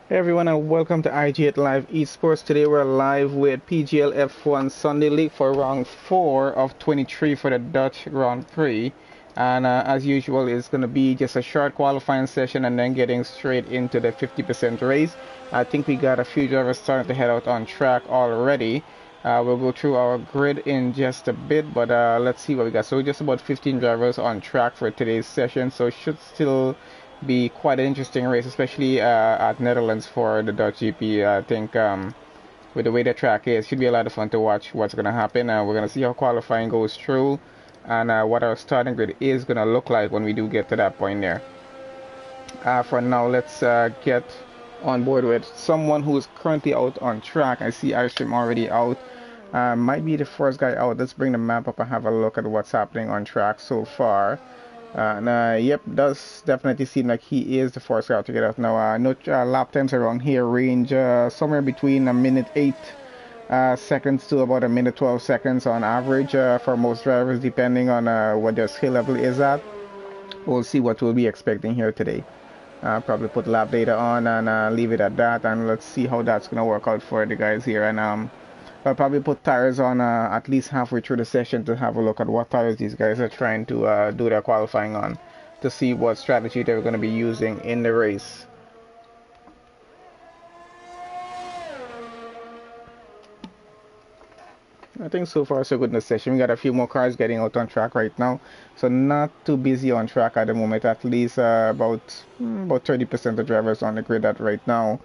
Hey everyone, and welcome to IG8Live Esports. Today we're live with PGL F1 Sunday League for round 4 of 23 for the Dutch Grand Prix. And as usual, it's going to be just a short qualifying session and then getting straight into the 50% race. I think we got a few drivers starting to head out on track already. We'll go through our grid in just a bit, but let's see what we got. So just about 15 drivers on track for today's session, so it should still be quite an interesting race, especially at Netherlands for the Dutch GP. I think with the way the track is, should be a lot of fun to watch what's going to happen. We're going to see how qualifying goes through and what our starting grid is going to look like when we do get to that point there. For now, let's get on board with someone who is currently out on track. I see iStream already out. Might be the first guy out. Let's bring the map up and have a look at what's happening on track so far. Yep, does definitely seem like he is the first guy to get out now. No lap times around here range somewhere between a minute 8 seconds to about a minute 12 seconds on average for most drivers, depending on what their skill level is at. We'll see what we'll be expecting here today. Probably put lap data on and leave it at that, and let's see how that's gonna work out for the guys here. And I'll probably put tires on at least halfway through the session to have a look at what tires these guys are trying to do their qualifying on, to see what strategy they're going to be using in the race. I think so far so good in the session. We got a few more cars getting out on track right now, so not too busy on track at the moment. At least about 30% of drivers on the grid at right now.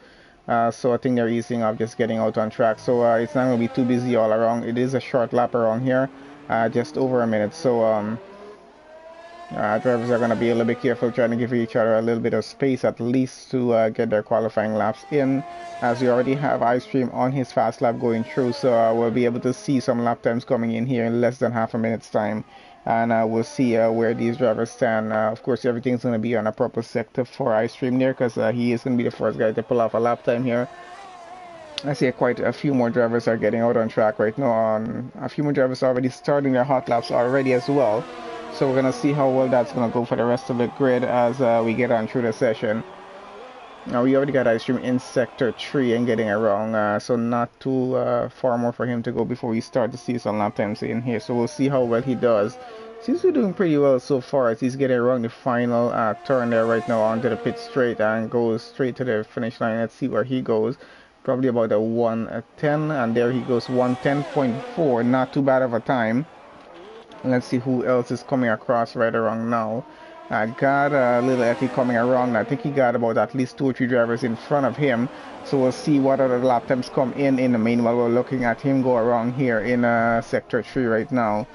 So I think they're easing off, just getting out on track. So it's not going to be too busy all around. It is a short lap around here, just over a minute. So drivers are going to be a little bit careful, trying to give each other a little bit of space at least to get their qualifying laps in, as we already have iStream on his fast lap going through. So we'll be able to see some lap times coming in here in less than half a minute's time. And we'll see where these drivers stand. Of course, everything's going to be on a proper sector for iStream there, because he is going to be the first guy to pull off a lap time here. I see quite a few more drivers are getting out on track right now. A few more drivers are already starting their hot laps already as well. So we're going to see how well that's going to go for the rest of the grid as we get on through the session. Now we already got iStream in sector 3 and getting around, so not too far more for him to go before we start to see some lap times in here. So we'll see how well he does. Seems to be doing pretty well so far as he's getting around the final turn there right now onto the pit straight and goes straight to the finish line. Let's see where he goes. Probably about a 1:10, and there he goes, 1:10.4. Not too bad of a time. Let's see who else is coming across right around now. I got a little Etty coming around. I think he got about at least 2 or 3 drivers in front of him. So we'll see what other lap times come in the meanwhile. We're looking at him go around here in sector 3 right now.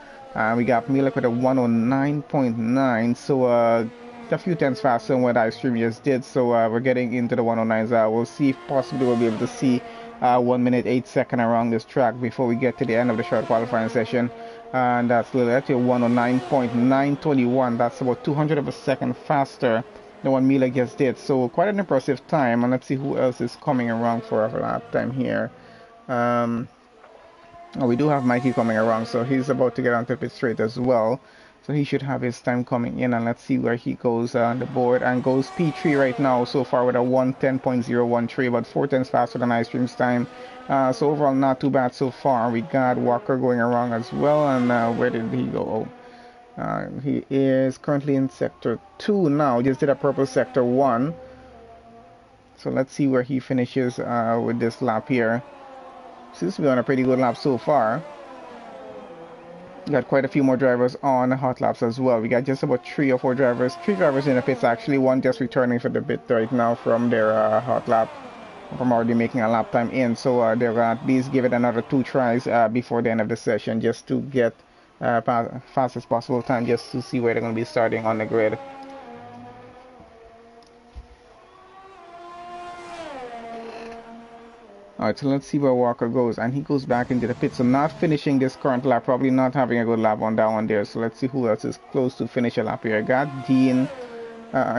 We got Milek with a 109.9. So a few tenths faster than what iStream just did. So we're getting into the 109s. We'll see if possibly we'll be able to see 1 minute 8 seconds around this track before we get to the end of the short qualifying session. And that's actually 109.921. That's about 200 of a second faster than what Mila just did. So quite an impressive time. And let's see who else is coming around for a lap time here. We do have Mikey coming around, so he's about to get onto pit straight as well. So he should have his time coming in, and let's see where he goes on the board. And goes P3 right now so far with a 1:10.013, about 4 tenths faster than iStream's time. So overall not too bad so far. We got Walker going around as well, and where did he go? He is currently in sector 2 now. Just did a purple sector 1. So let's see where he finishes with this lap here. Seems to be on a pretty good lap so far. Got quite a few more drivers on hot laps as well. We got just about 3 or 4 drivers. 3 drivers in the pits actually. One just returning for the pit right now from their hot lap, from already making a lap time in. So they're gonna at least give it another 2 tries before the end of the session, just to get fastest possible time, just to see where they're gonna be starting on the grid. Alright, so let's see where Walker goes, and he goes back into the pit, so not finishing this current lap, probably not having a good lap on that one there. So let's see who else is close to finish a lap here. I got Dean,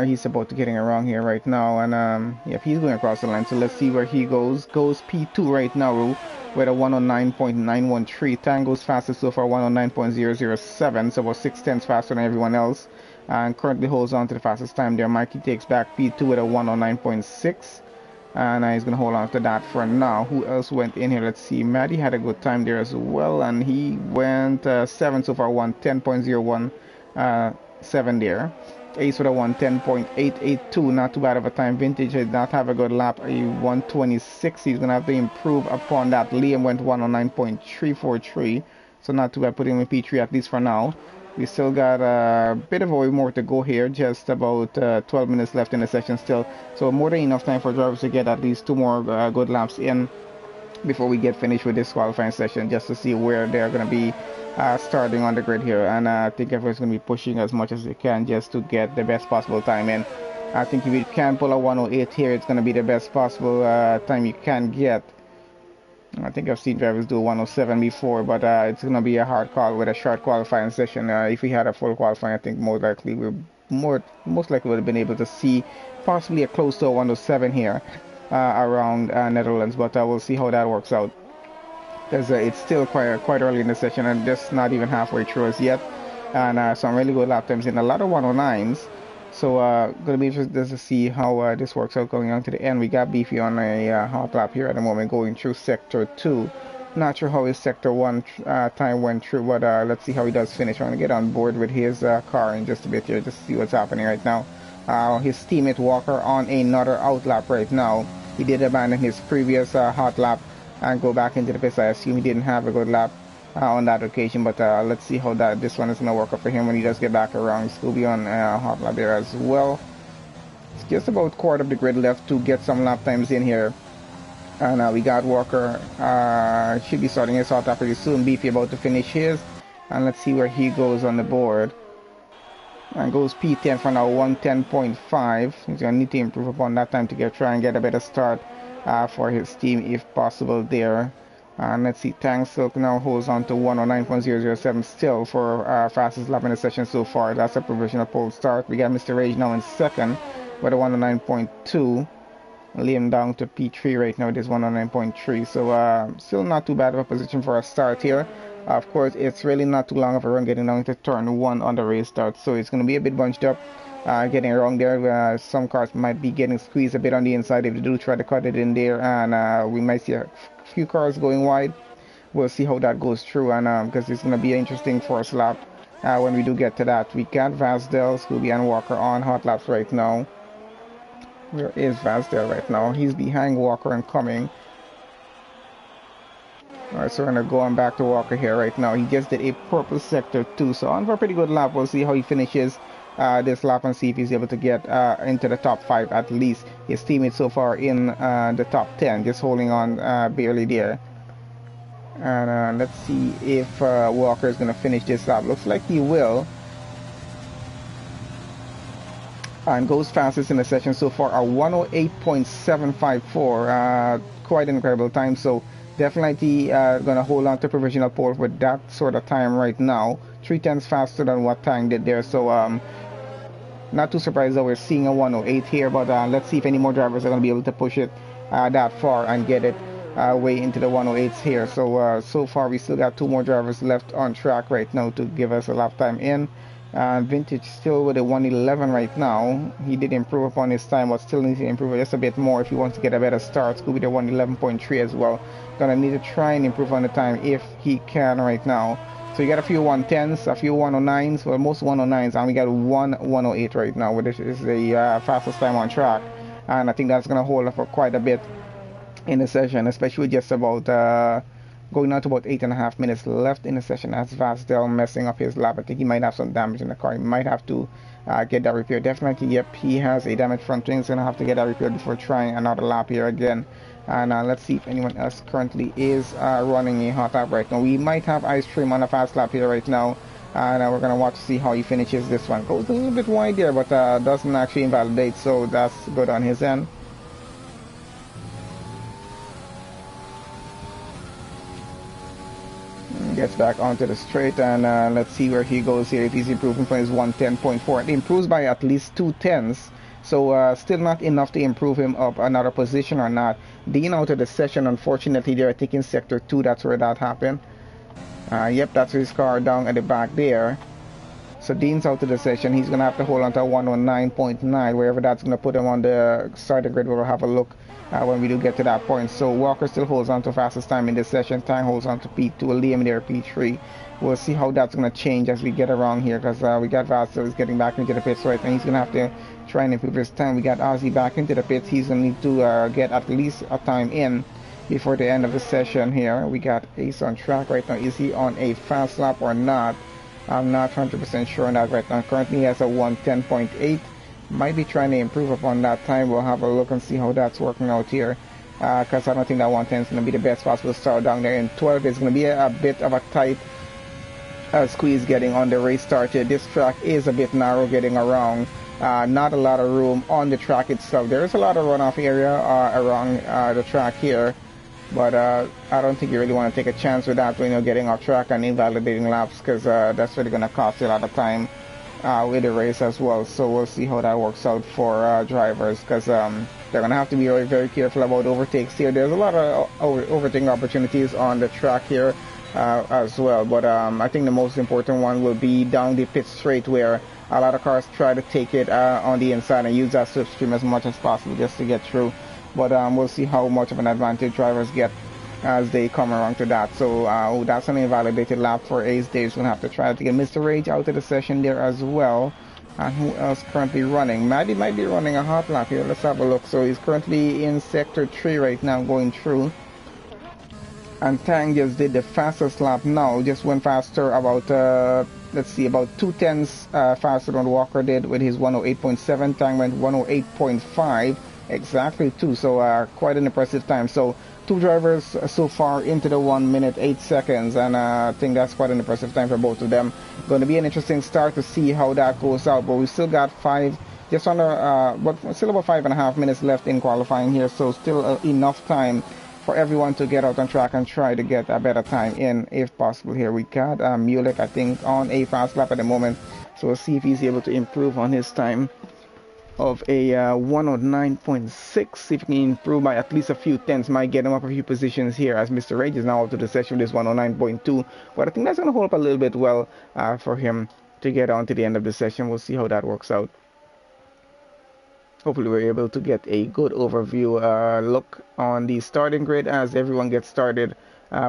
he's about to getting around here right now, and yep, he's going across the line. So let's see where he goes. Goes P2 right now with a 109.913. Tango's fastest so far, 109.007, so about 6 tenths faster than everyone else, and currently holds on to the fastest time there. Mikey takes back P2 with a 109.6. and he's going to hold on to that for now. Who else went in here? Let's see. Maddie had a good time there as well, and he went 7 so far, 10.01 7 there. Ace with a 10.882, not too bad of a time. Vintage did not have a good lap, a 126. He's going to have to improve upon that. Liam went 109.343, so not too bad, putting him in P3 at least for now. We still got a bit of a way more to go here, just about 12 minutes left in the session still, so more than enough time for drivers to get at least 2 more good laps in before we get finished with this qualifying session, just to see where they're going to be starting on the grid here. And I think everyone's going to be pushing as much as they can just to get the best possible time in. I think if you can pull a 108 here, it's going to be the best possible time you can get. I think I've seen drivers do 107 before, but it's going to be a hard call with a short qualifying session. If we had a full qualifying, I think most likely most likely would have been able to see possibly a close to a 107 here around Netherlands, but we'll see how that works out, because it's still quite early in the session and just not even halfway through as yet, and some really good lap times in a lot of 109s. So gonna be interested to see how this works out going on to the end. We got Beefy on a hot lap here at the moment, going through sector 2. Not sure how his sector 1 time went through, but let's see how he does finish. I'm gonna get on board with his car in just a bit here, just to see what's happening right now. His teammate Walker on another out lap right now. He did abandon his previous hot lap and go back into the pits. I assume he didn't have a good lap on that occasion, but let's see how this one is going to work out for him when he does get back around. He's going to be on hot lap there as well. It's just about quarter of the grid left to get some lap times in here, and we got Walker should be starting his hot lap pretty soon. Beefy about to finish his, and let's see where he goes on the board. And goes P10 for now, 110.5. He's going to need to improve upon that time to try and get a better start for his team if possible there. And let's see, Tang Silk now holds on to 109.007 still for fastest lap in the session so far. That's a provisional pole start. We got Mr. Rage now in second with a 109.2. Liam down to P3 right now. It is 109.3. So still not too bad of a position for a start here. Of course, it's really not too long of a run getting down to turn 1 on the race start, so it's going to be a bit bunched up getting around there. Some cars might be getting squeezed a bit on the inside if they do try to cut it in there, and we might see a few cars going wide. We'll see how that goes through, and because it's going to be an interesting first lap when we do get to that. We got Vasdell, Scooby, and Walker on hot laps right now. Where is Vasdell right now? He's behind Walker and coming. Alright, so we're going to go on back to Walker here right now. He just did a purple sector 2, so on for a pretty good lap. We'll see how he finishes this lap and see if he's able to get into the top 5 at least. His teammates so far in the top 10, just holding on barely there. And let's see if Walker is going to finish this lap. Looks like he will. And goes fastest in the session so far, a 108.754. Quite an incredible time, so definitely gonna hold on to provisional pole with that sort of time right now. 3/10 faster than what Tang did there, so not too surprised that we're seeing a 108 here, but let's see if any more drivers are going to be able to push it that far and get it way into the 108s here. So so far we still got 2 more drivers left on track right now to give us a lap time in. Vintage still with a 111 right now. He did improve upon his time, but still needs to improve just a bit more if he wants to get a better start. It's going to be the 111.3 as well. Gonna need to try and improve on the time if he can right now. So you got a few 110s, a few 109s, well most 109s, and we got 108 right now, which is the fastest time on track. And I think that's gonna hold up for quite a bit in the session, especially with just about going on to about 8.5 minutes left in the session. As Vasdell messing up his lap. I think he might have some damage in the car. He might have to get that repaired. Definitely, yep, he has a damaged front wing. He's gonna have to get that repaired before trying another lap here again. And let's see if anyone else currently is running a hot lap right now. We might have Ice Cream on a fast lap here right now, and we're gonna watch to see how he finishes this one. Goes a little bit wide there, but doesn't actually invalidate, so that's good on his end. Gets back onto the straight, and let's see where he goes here. If he's improving from his 110.4, it improves by at least 2/10. So still not enough to improve him up another position or not. Dean out of the session, unfortunately. They're taking sector 2. That's where that happened. Yep, that's his car down at the back there. So Dean's out of the session. He's going to have to hold on to 109.9, wherever that's going to put him on the starting grid. We'll have a look when we do get to that point. So Walker still holds on to fastest time in this session. Tang holds on to P2, Liam there P3. We'll see how that's going to change as we get around here, because we got Vastel is getting back into the pits right now. He's going to have to try and improve his time. We got Ozzy back into the pits. He's going to need to get at least a time in before the end of the session here. We got Ace on track right now. Is he on a fast lap or not? I'm not 100% sure on that right now. Currently he has a 110.8. Might be trying to improve upon that time. We'll have a look and see how that's working out here, because I don't think that 110 is going to be the best possible start down there. In 12 it's going to be a bit of a tight squeeze getting on the race start here. This track is a bit narrow getting around. Not a lot of room on the track itself. There is a lot of runoff area around the track here, but I don't think you really want to take a chance with that when you're getting off track and invalidating laps, because that's really going to cost you a lot of time with the race as well. So we'll see how that works out for drivers, because they're going to have to be very, very careful about overtakes here. There's a lot of overtaking opportunities on the track here as well, but I think the most important one will be down the pit straight, where a lot of cars try to take it on the inside and use that slipstream as much as possible just to get through. But we'll see how much of an advantage drivers get as they come around to that. So that's an invalidated lap for Ace. Dave's going to have to try to get Mr. Rage out of the session there as well. And who else currently running? Maddie might be running a hot lap here. Let's have a look. So he's currently in sector 3 right now, going through. And Tang just did the fastest lap now. Just went faster about, let's see, about 2/10 faster than Walker did with his 108.7. Tang went 108.5. Exactly 2. So quite an impressive time. So 2 drivers so far into the 1 minute 8 seconds, and I think that's quite an impressive time for both of them. Going to be an interesting start to see how that goes out, but we still got just under but still about 5.5 minutes left in qualifying here, so still enough time for everyone to get out on track and try to get a better time in if possible here. We got Mulek, I think, on a fast lap at the moment, so we'll see if he's able to improve on his time of a 109.6. If he can improve by at least a few tenths, might get him up a few positions here, as Mr. Rage is now up to the session with this 109.2. But I think that's going to hold up a little bit well for him to get on to the end of the session. We'll see how that works out. Hopefully we're able to get a good overview look on the starting grid as everyone gets started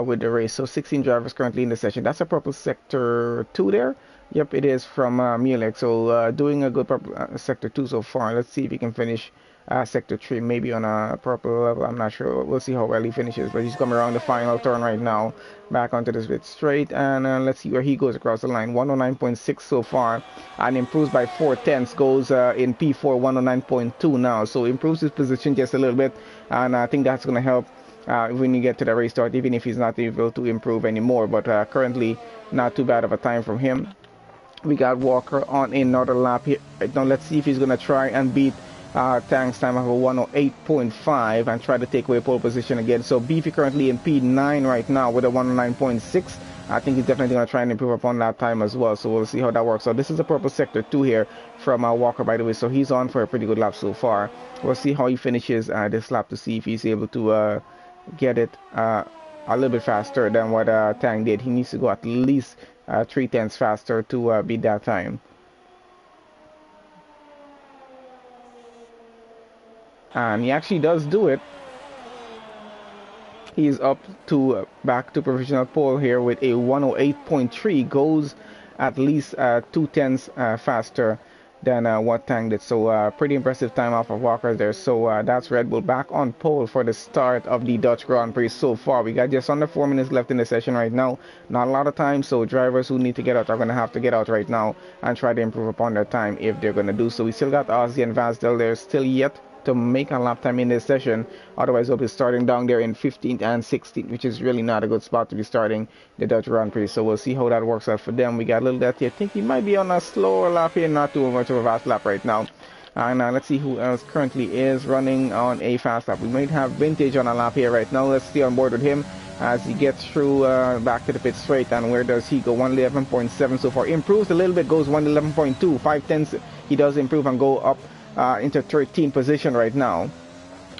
with the race. So 16 drivers currently in the session. That's a purple sector 2 there. Yep, it is from Mulek. So doing a good purple sector 2 so far. Let's see if he can finish sector 3, maybe on a purple level. I'm not sure. We'll see how well he finishes. But he's coming around the final turn right now, back onto this bit straight, and let's see where he goes across the line. 109.6 so far, and improves by 4/10. Goes in P4 109.2 now. So improves his position just a little bit, and I think that's going to help when you get to the race start, even if he's not able to improve anymore. But currently, not too bad of a time from him. We got Walker on another lap here. Now let's see if he's going to try and beat Tang's time of a 108.5 and try to take away pole position again. So Beefy currently in P9 right now with a 109.6. I think he's definitely going to try and improve upon that time as well. So we'll see how that works. So this is a purple sector 2 here from Walker, by the way. So he's on for a pretty good lap so far. We'll see how he finishes this lap to see if he's able to get it a little bit faster than what Tang did. He needs to go at least 3/10 faster to beat that time. And he actually does do it. He's up to back to provisional pole here with a 108.3. Goes at least 2/10 faster than what Tang did. So pretty impressive time off of Walker there. So that's Red Bull back on pole for the start of the Dutch Grand Prix so far. We got just under 4 minutes left in the session right now. Not a lot of time, so drivers who need to get out are going to have to get out right now and try to improve upon their time if they're going to do so. We still got Ozzy and Vasdell there still yet to make a lap time in this session. Otherwise we'll be starting down there in 15th and 16th, which is really not a good spot to be starting the Dutch Grand Prix. So we'll see how that works out for them. We got a little death here. I think he might be on a slower lap here, not too much of a fast lap right now. And let's see who else currently is running on a fast lap. We might have Vintage on a lap here right now. Let's stay on board with him as he gets through back to the pit straight. And where does he go? 111.7 so far. Improves a little bit, goes 111.2. 5/10 he does improve and go up into 13th position right now.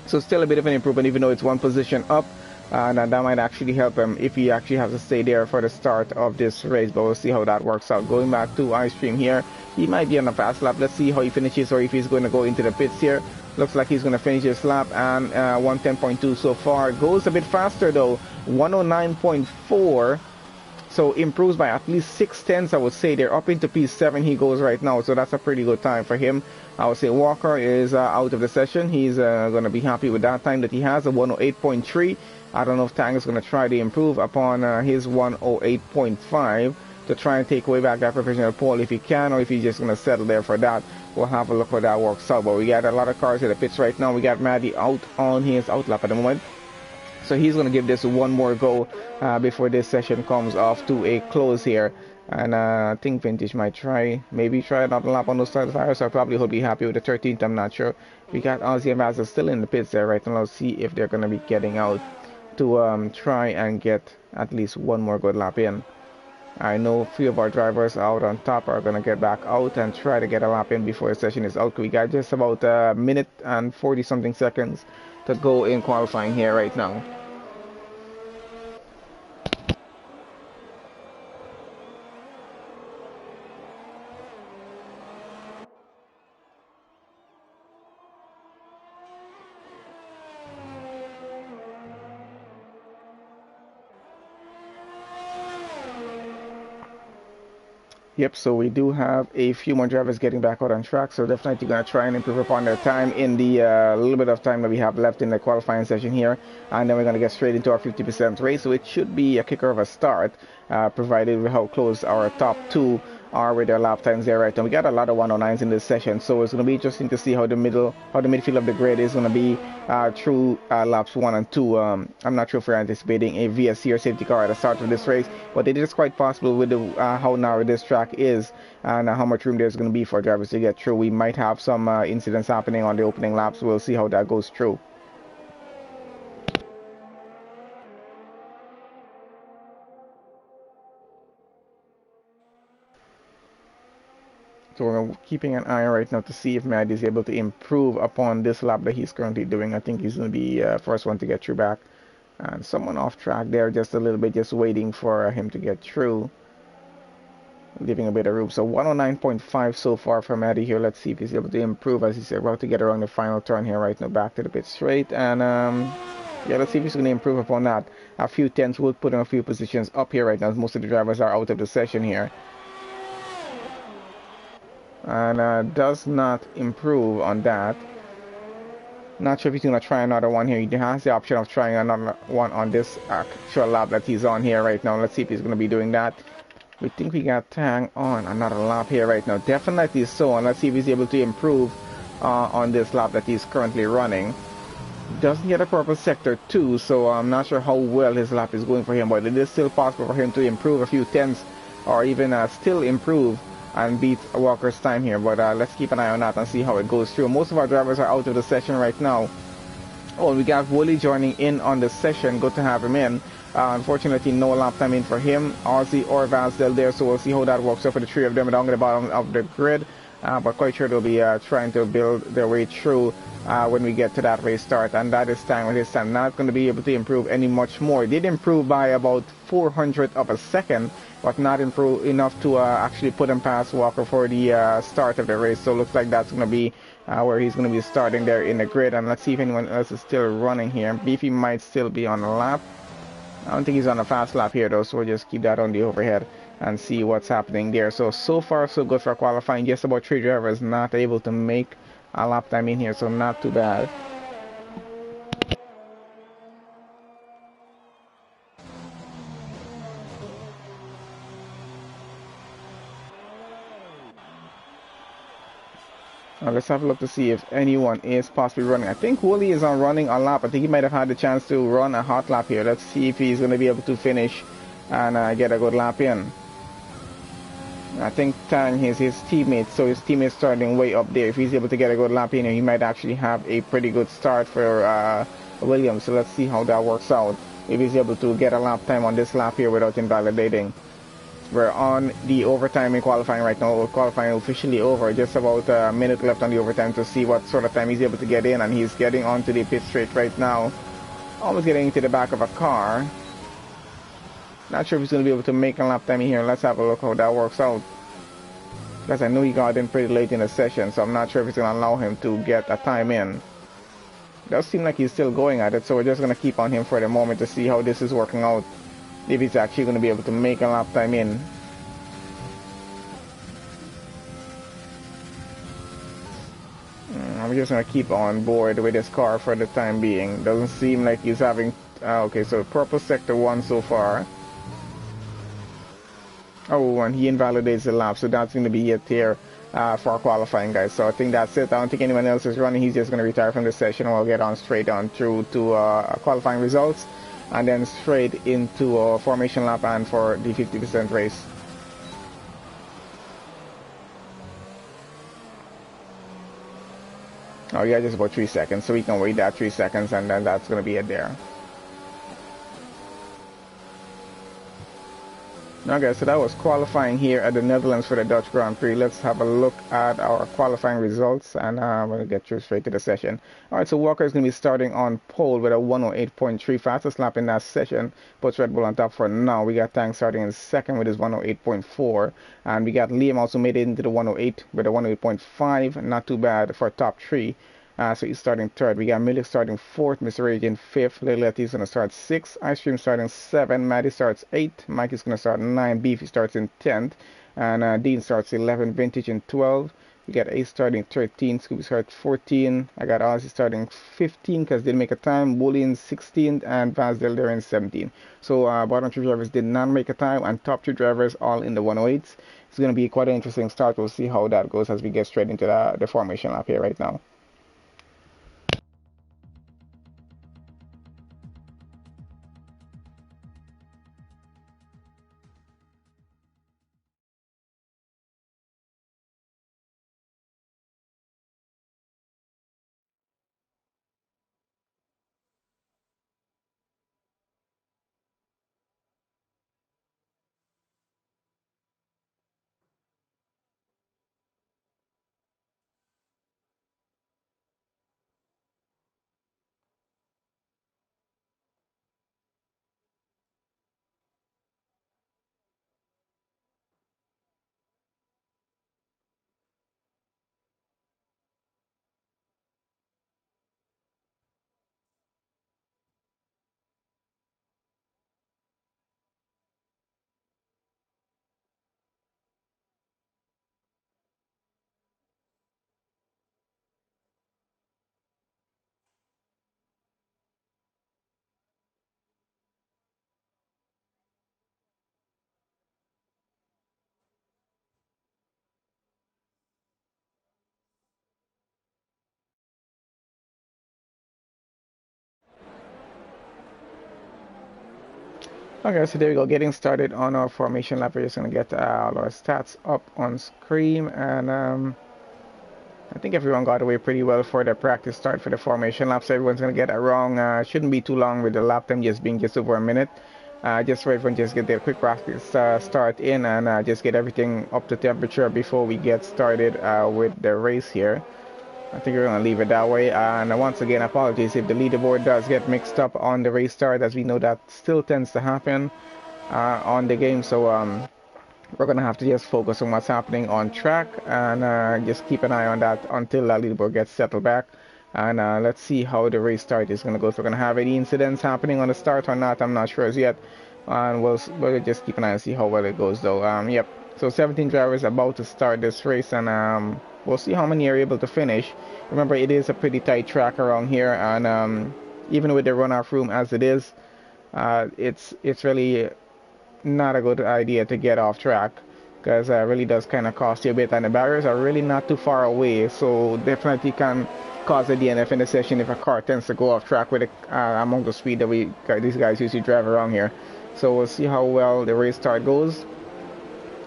So still a bit of an improvement, even though it's one position up. and that might actually help him if he actually has to stay there for the start of this race. But we'll see how that works out. Going back to ice cream here, he might be on a fast lap. Let's see how he finishes, or if he's going to go into the pits here. Looks like he's going to finish his lap, and 110.2 so far. Goes a bit faster though, 109.4. So improves by at least 6/10, I would say. They're up into P7 he goes right now, so that's a pretty good time for him. I would say Walker is out of the session. He's going to be happy with that time that he has, a 108.3. I don't know if Tang is going to try to improve upon his 108.5 to try and take away back that professional pole if he can, or if he's just going to settle there for that. We'll have a look how that works out. But we got a lot of cars in the pits right now. We got Maddie out on his outlap at the moment. So he's going to give this one more go before this session comes off to a close here. And I think Vintage might maybe try another lap on those side tires. So probably he'll be happy with the 13th, I'm not sure. We got Ozzy and Mazda still in the pits there right now. Let's see if they're going to be getting out to try and get at least one more good lap in. I know a few of our drivers out on top are going to get back out and try to get a lap in before the session is out. We got just about a minute and 40 something seconds to go in qualifying here right now. Yep, so we do have a few more drivers getting back out on track, so definitely going to try and improve upon their time in the little bit of time that we have left in the qualifying session here, and then we're going to get straight into our 50% race, so it should be a kicker of a start, provided how close our top two are with their lap times there right now. We got a lot of 109s in this session, so it's going to be interesting to see how the midfield of the grid is going to be through laps 1 and 2. I'm not sure if we're anticipating a VSC or safety car at the start of this race, but it is quite possible with the how narrow this track is and how much room there's going to be for drivers to get through. We might have some incidents happening on the opening laps. We'll see how that goes through. So we're keeping an eye right now to see if Maddie is able to improve upon this lap that he's currently doing. I think he's going to be first one to get through back. And someone off track there just a little bit, just waiting for him to get through. Leaving a bit of room. So 109.5 so far for Maddie here. Let's see if he's able to improve as he's about to get around the final turn here right now. Back to the pit straight. And yeah, let's see if he's going to improve upon that. A few tenths would put him a few positions up here right now, as most of the drivers are out of the session here. And does not improve on that. Not sure if he's going to try another one here. He has the option of trying another one on this actual lap that he's on here right now. Let's see if he's going to be doing that. We think we got Tang on another lap here right now. Definitely so. And let's see if he's able to improve on this lap that he's currently running. Doesn't get a purple sector 2, so I'm not sure how well his lap is going for him. But it is still possible for him to improve a few tenths, or even still improve and beat Walker's time here. But let's keep an eye on that and see how it goes through. Most of our drivers are out of the session right now. Oh, we got Wooly joining in on the session. Good to have him in. Unfortunately, no lap time in for him. Ozzy or Vansdale there, so we'll see how that works out for the three of them down at the bottom of the grid. But quite sure they'll be trying to build their way through when we get to that race start. And that is Tang with his time. Not going to be able to improve any much more. Did improve by about 400th of a second, but not improve enough to actually put him past Walker for the start of the race. So looks like that's going to be where he's going to be starting there in the grid. And let's see if anyone else is still running here. Beefy might still be on a lap. I don't think he's on a fast lap here though, so we'll just keep that on the overhead and see what's happening there. So far so good for qualifying. Just about 3 drivers not able to make a lap time in here, so not too bad. Now let's have a look to see if anyone is possibly running. I think Wooly is on running a lap. I think he might have had the chance to run a hot lap here. Let's see if he's going to be able to finish and get a good lap in. I think Tang is his teammate, so his teammate's starting way up there. If he's able to get a good lap in, he might actually have a pretty good start for Williams. So let's see how that works out. If he's able to get a lap time on this lap here without invalidating. We're on the overtime in qualifying right now. Qualifying officially over. Just about a minute left on the overtime to see what sort of time he's able to get in. And he's getting onto the pit straight right now. Almost getting into the back of a car. Not sure if he's going to be able to make a lap time here. Let's have a look how that works out. Because I know he got in pretty late in the session, so I'm not sure if it's going to allow him to get a time in. Does seem like he's still going at it, so we're just going to keep on him for the moment to see how this is working out. If he's actually going to be able to make a lap time in. I'm just going to keep on board with this car for the time being. Doesn't seem like he's having... okay, so purple sector 1 so far. Oh, and he invalidates the lap, so that's going to be it here for qualifying, guys. So I think that's it. I don't think anyone else is running. He's just going to retire from the session, and we'll get on straight on through to qualifying results, and then straight into a formation lap and for the 50% race. Oh yeah, just about 3 seconds, so we can wait that 3 seconds, and then that's going to be it there. Okay, so that was qualifying here at the Netherlands for the Dutch Grand Prix. Let's have a look at our qualifying results, and I'm going to get through straight to the session. Alright, so Walker is going to be starting on pole with a 108.3, fastest lap in that session. Puts Red Bull on top for now. We got Tank starting in second with his 108.4, and we got Liam also made it into the 108 with a 108.5, not too bad for top 3. So he's starting third. We got Milik starting fourth, Mr. Rage in fifth, Little Letty's going to start sixth, Ice Cream starting 7, Maddie starts 8, Mike is going to start 9, Beefy starts in 10th, and Dean starts 11, Vintage in 12. We got Ace starting 13, Scooby starts 14, I got Ozzy starting 15 because they didn't make a time, Bully in 16th, and Vansdale there in 17. So bottom 3 drivers did not make a time, and top 2 drivers all in the 108s. It's going to be quite an interesting start. We'll see how that goes as we get straight into the formation lap here right now. Okay, so there we go, getting started on our formation lap. We're just going to get all our stats up on screen, and I think everyone got away pretty well for the practice start for the formation lap, so everyone's going to get it wrong. Shouldn't be too long with the lap time just being just over a minute. Just for everyone just get their quick practice start in, and just get everything up to temperature before we get started with the race here. I think we're going to leave it that way. And once again, apologies if the leaderboard does get mixed up on the race start, as we know that still tends to happen on the game. So we're going to have to just focus on what's happening on track, and just keep an eye on that until the leaderboard gets settled back. And let's see how the race start is going to go. If we're going to have any incidents happening on the start or not, I'm not sure as yet. And we'll just keep an eye and see how well it goes, though. Yep. So 17 drivers about to start this race, and we'll see how many are able to finish. Remember, it is a pretty tight track around here, and even with the runoff room as it is, it's really not a good idea to get off track, because it really does kind of cost you a bit, and the barriers are really not too far away, so definitely can cause a DNF in the session if a car tends to go off track with among the speed that these guys usually drive around here. So we'll see how well the race start goes.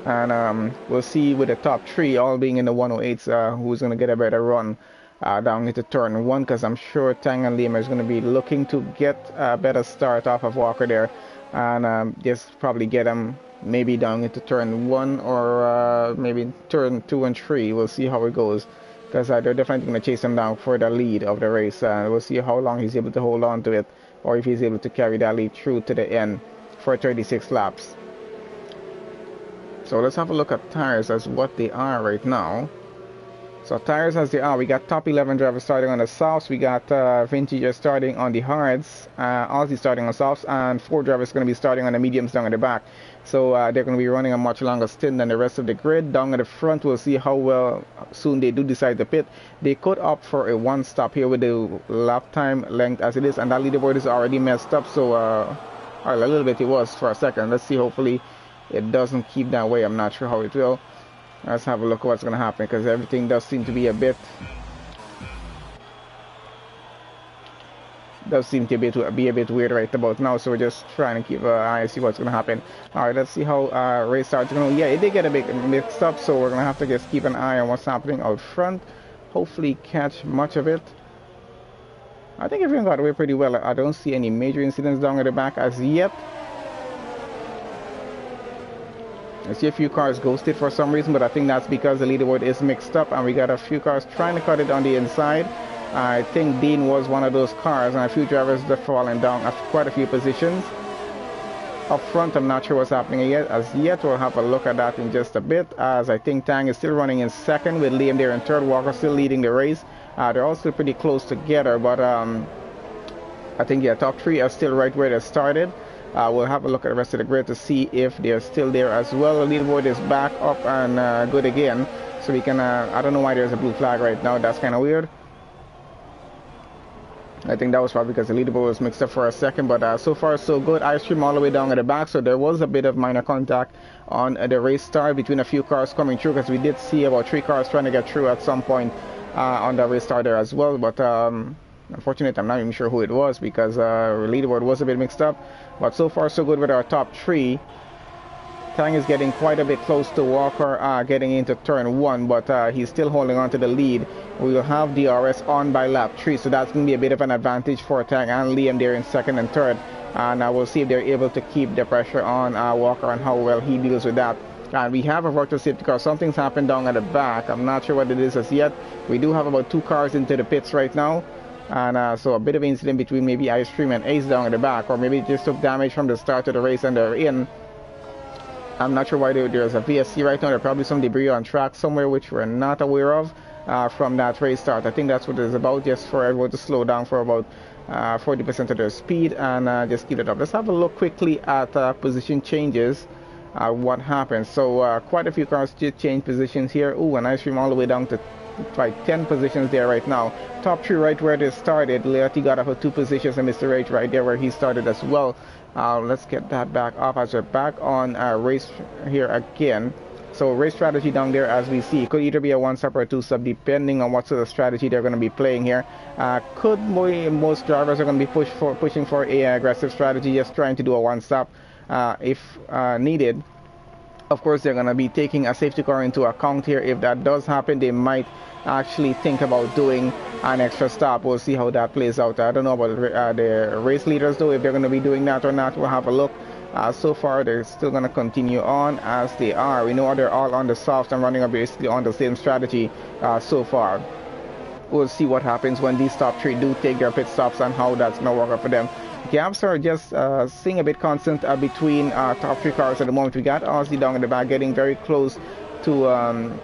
And we'll see with the top 3 all being in the 108s who's going to get a better run down into turn 1, because I'm sure Tang and Liam is going to be looking to get a better start off of Walker there, and just probably get them maybe down into turn 1 or maybe turn 2 and 3. We'll see how it goes, because they're definitely going to chase him down for the lead of the race, and we'll see how long he's able to hold on to it. or if he's able to carry that lead through to the end for 36 laps. So let's have a look at tires as what they are right now. So tires as they are, we got top 11 drivers starting on the softs, we got Vintage starting on the hards, Aussie starting on softs, and 4 drivers going to be starting on the mediums down at the back. So they're going to be running a much longer stint than the rest of the grid. Down at the front, we'll see how well soon they do decide to pit. They could opt for a one stop here with the lap time length as it is, and that leaderboard is already messed up, so a little bit it was for a second. Let's see, hopefully it doesn't keep that way. I'm not sure how it will. Let's have a look at what's going to happen, because everything does seem to be a bit weird right about now. So we're just trying to keep an eye and see what's going to happen. All right, let's see how race starts going. Yeah, it did get a bit mixed up, so we're going to have to just keep an eye on what's happening out front. Hopefully catch much of it. I think everyone got away pretty well. I don't see any major incidents down at the back as yet. I see a few cars ghosted for some reason, but I think that's because the leaderboard is mixed up and we got a few cars trying to cut it on the inside. I think Dean was one of those cars, and a few drivers have fallen down quite a few positions. Up front, I'm not sure what's happening yet. As yet, we'll have a look at that in just a bit, as I think Tang is still running in second with Liam there in third. Walker still leading the race. They're all still pretty close together, but I think, yeah, top 3 are still right where they started. We'll have a look at the rest of the grid to see if they're still there as well. The leaderboard is back up and good again. So we can, I don't know why there's a blue flag right now. That's kind of weird. I think that was probably because the leaderboard was mixed up for a second. But so far so good. I stream all the way down at the back. So there was a bit of minor contact on the race start between a few cars coming through, because we did see about 3 cars trying to get through at some point on the race start there as well. But unfortunately, I'm not even sure who it was, because the leaderboard was a bit mixed up. But so far so good with our top 3. Tang is getting quite a bit close to Walker getting into turn 1, but he's still holding on to the lead. We will have DRS on by lap 3, so that's going to be a bit of an advantage for Tang and Liam there in second and third. And we'll see if they're able to keep the pressure on Walker and how well he deals with that. And we have a virtual safety car. Something's happened down at the back. I'm not sure what it is as yet. We do have about 2 cars into the pits right now. And so a bit of incident between maybe Ice Cream and Ace down at the back, or maybe just took damage from the start of the race and they're in. I'm not sure why there's a VSC right now. There's probably some debris on track somewhere which we're not aware of from that race start. I think that's what it's about, just for everyone to slow down for about 40% of their speed and just keep it up. Let's have a look quickly at position changes. What happened? So quite a few cars did change positions here. Ooh, and Ice Cream all the way down to 10 positions there right now. Top 3 right where they started. Leoty got up for 2 positions, and Mr. Rage right there where he started as well. Let's get that back up as we're back on race here again. So race strategy down there as we see. It could either be a 1-stop or a 2-stop depending on what sort of strategy they're going to be playing here. Most drivers are going to be pushing for a aggressive strategy, just trying to do a 1-stop if needed. Of course, they're going to be taking a safety car into account here. If that does happen, they might actually think about doing an extra stop. We'll see how that plays out. I don't know about the race leaders, though, if they're going to be doing that or not. We'll have a look. So far, they're still going to continue on as they are. We know they're all on the softs and running up basically on the same strategy so far. We'll see what happens when these top 3 do take their pit stops and how that's going to work out for them. Gaps are just staying a bit constant between top 3 cars at the moment. We got Ozzy down in the back getting very close to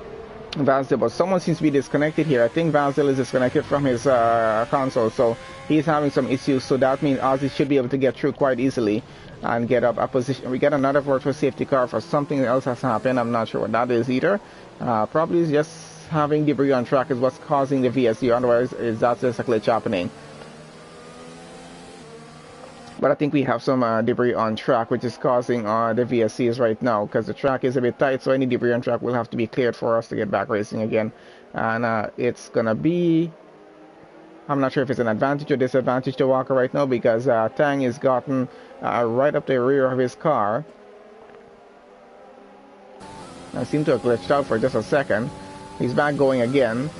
Vansdale, but someone seems to be disconnected here. I think Vansdale is disconnected from his console, so he's having some issues. So that means Ozzy should be able to get through quite easily and get up a position. We get another virtual safety car for something else has happened. I'm not sure what that is either. Probably just having debris on track is what's causing the VSC. Otherwise, that's just a glitch happening. But I think we have some debris on track, which is causing the VSCs right now, because the track is a bit tight, so any debris on track will have to be cleared for us to get back racing again. And it's going to be, I'm not sure if it's an advantage or disadvantage to Walker right now, because Tang has gotten right up the rear of his car. I seem to have glitched out for just a second. He's back going again.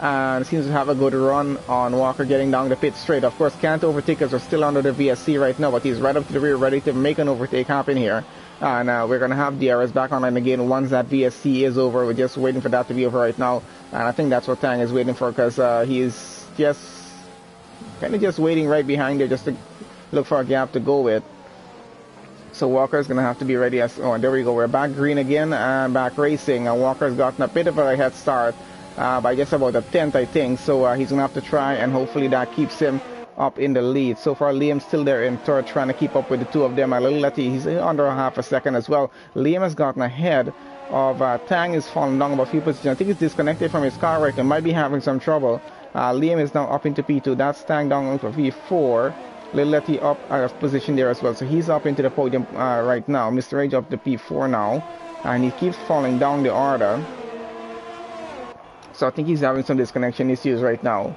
And seems to have a good run on Walker getting down the pit straight. Of course, can't overtake us. We're still under the VSC right now, but he's right up to the rear, ready to make an overtake happen here. And we're going to have DRS back online again once that VSC is over. We're just waiting for that to be over right now. And I think that's what Tang is waiting for, because he's just kind of just waiting right behind there just to look for a gap to go with. So Walker's going to have to be ready as... Oh, there we go. We're back green again and back racing. Walker's gotten a bit of a head start by just about a 10th, I think. So he's going to have to try, and hopefully that keeps him up in the lead. So far, Liam's still there in third, trying to keep up with the two of them. A little lucky. He's under a half a second as well. Liam has gotten ahead of Tang. Is falling down about a few positions. I think he's disconnected from his car right now. Might be having some trouble. Liam is now up into P2. That's Tang down to P4. Little Letty up out of position there as well. So he's up into the podium right now. Mr. Rage up to P4 now. And he keeps falling down the order. So I think he's having some disconnection issues right now.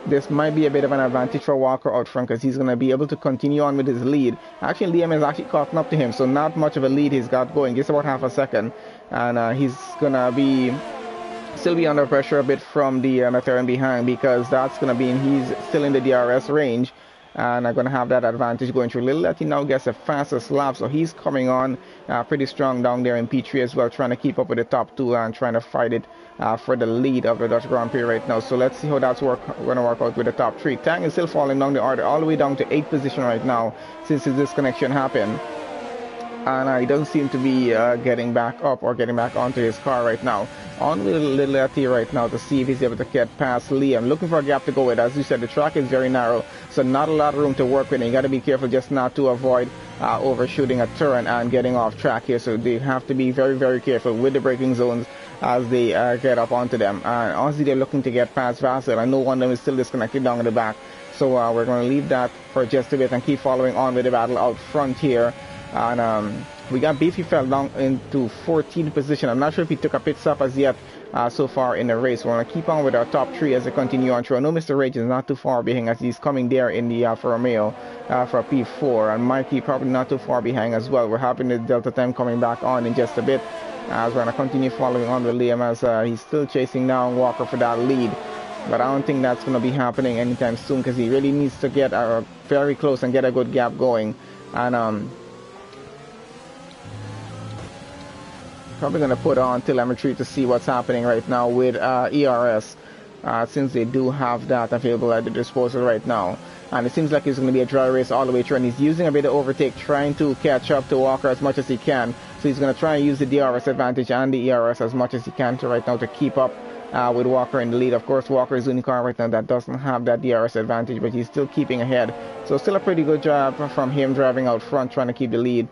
This might be a bit of an advantage for Walker out front, because he's going to be able to continue on with his lead. Actually, Liam is actually caught up to him, so not much of a lead he's got going. Just about half a second. And he's going to still be under pressure a bit from the McLaren behind, because that's going to be, he's still in the DRS range. And I'm going to have that advantage going through. Little Letty now gets a fastest lap, so he's coming on pretty strong down there in P3 as well, trying to keep up with the top two and trying to fight it for the lead of the Dutch Grand Prix right now. So let's see how that's going to work out with the top three. Tang is still falling down the order all the way down to 8th position right now since his disconnection happened. And he doesn't seem to be getting back up or getting back onto his car right now. On with Little Letty right now to see if he's able to get past Liam. Looking for a gap to go with. As you said, the track is very narrow, so not a lot of room to work with. And you got to be careful just not to avoid overshooting a turn and getting off track here. So they have to be very, very careful with the braking zones as they get up onto them. Honestly, they're looking to get past Vassal. I know one of them is still disconnected down in the back. So we're going to leave that for just a bit and keep following on with the battle out front here. And we got Beefy fell down into 14th position. I'm not sure if he took a pit stop as yet so far in the race. We're going to keep on with our top three as they continue on through. I know Mr. Rage is not too far behind as he's coming there in the Alfa Romeo for P4. And Mikey probably not too far behind as well. We're having the Delta time coming back on in just a bit. As we're going to continue following on with Liam as he's still chasing down Walker for that lead. But I don't think that's going to be happening anytime soon, because he really needs to get very close and get a good gap going. And probably going to put on telemetry to see what's happening right now with ERS, since they do have that available at their disposal right now. And it seems like it's going to be a dry race all the way through, and he's using a bit of overtake, trying to catch up to Walker as much as he can. So he's going to try and use the DRS advantage and the ERS as much as he can right now to keep up with Walker in the lead. Of course, Walker is in the car right now that doesn't have that DRS advantage, but he's still keeping ahead. So still a pretty good job from him driving out front, trying to keep the lead.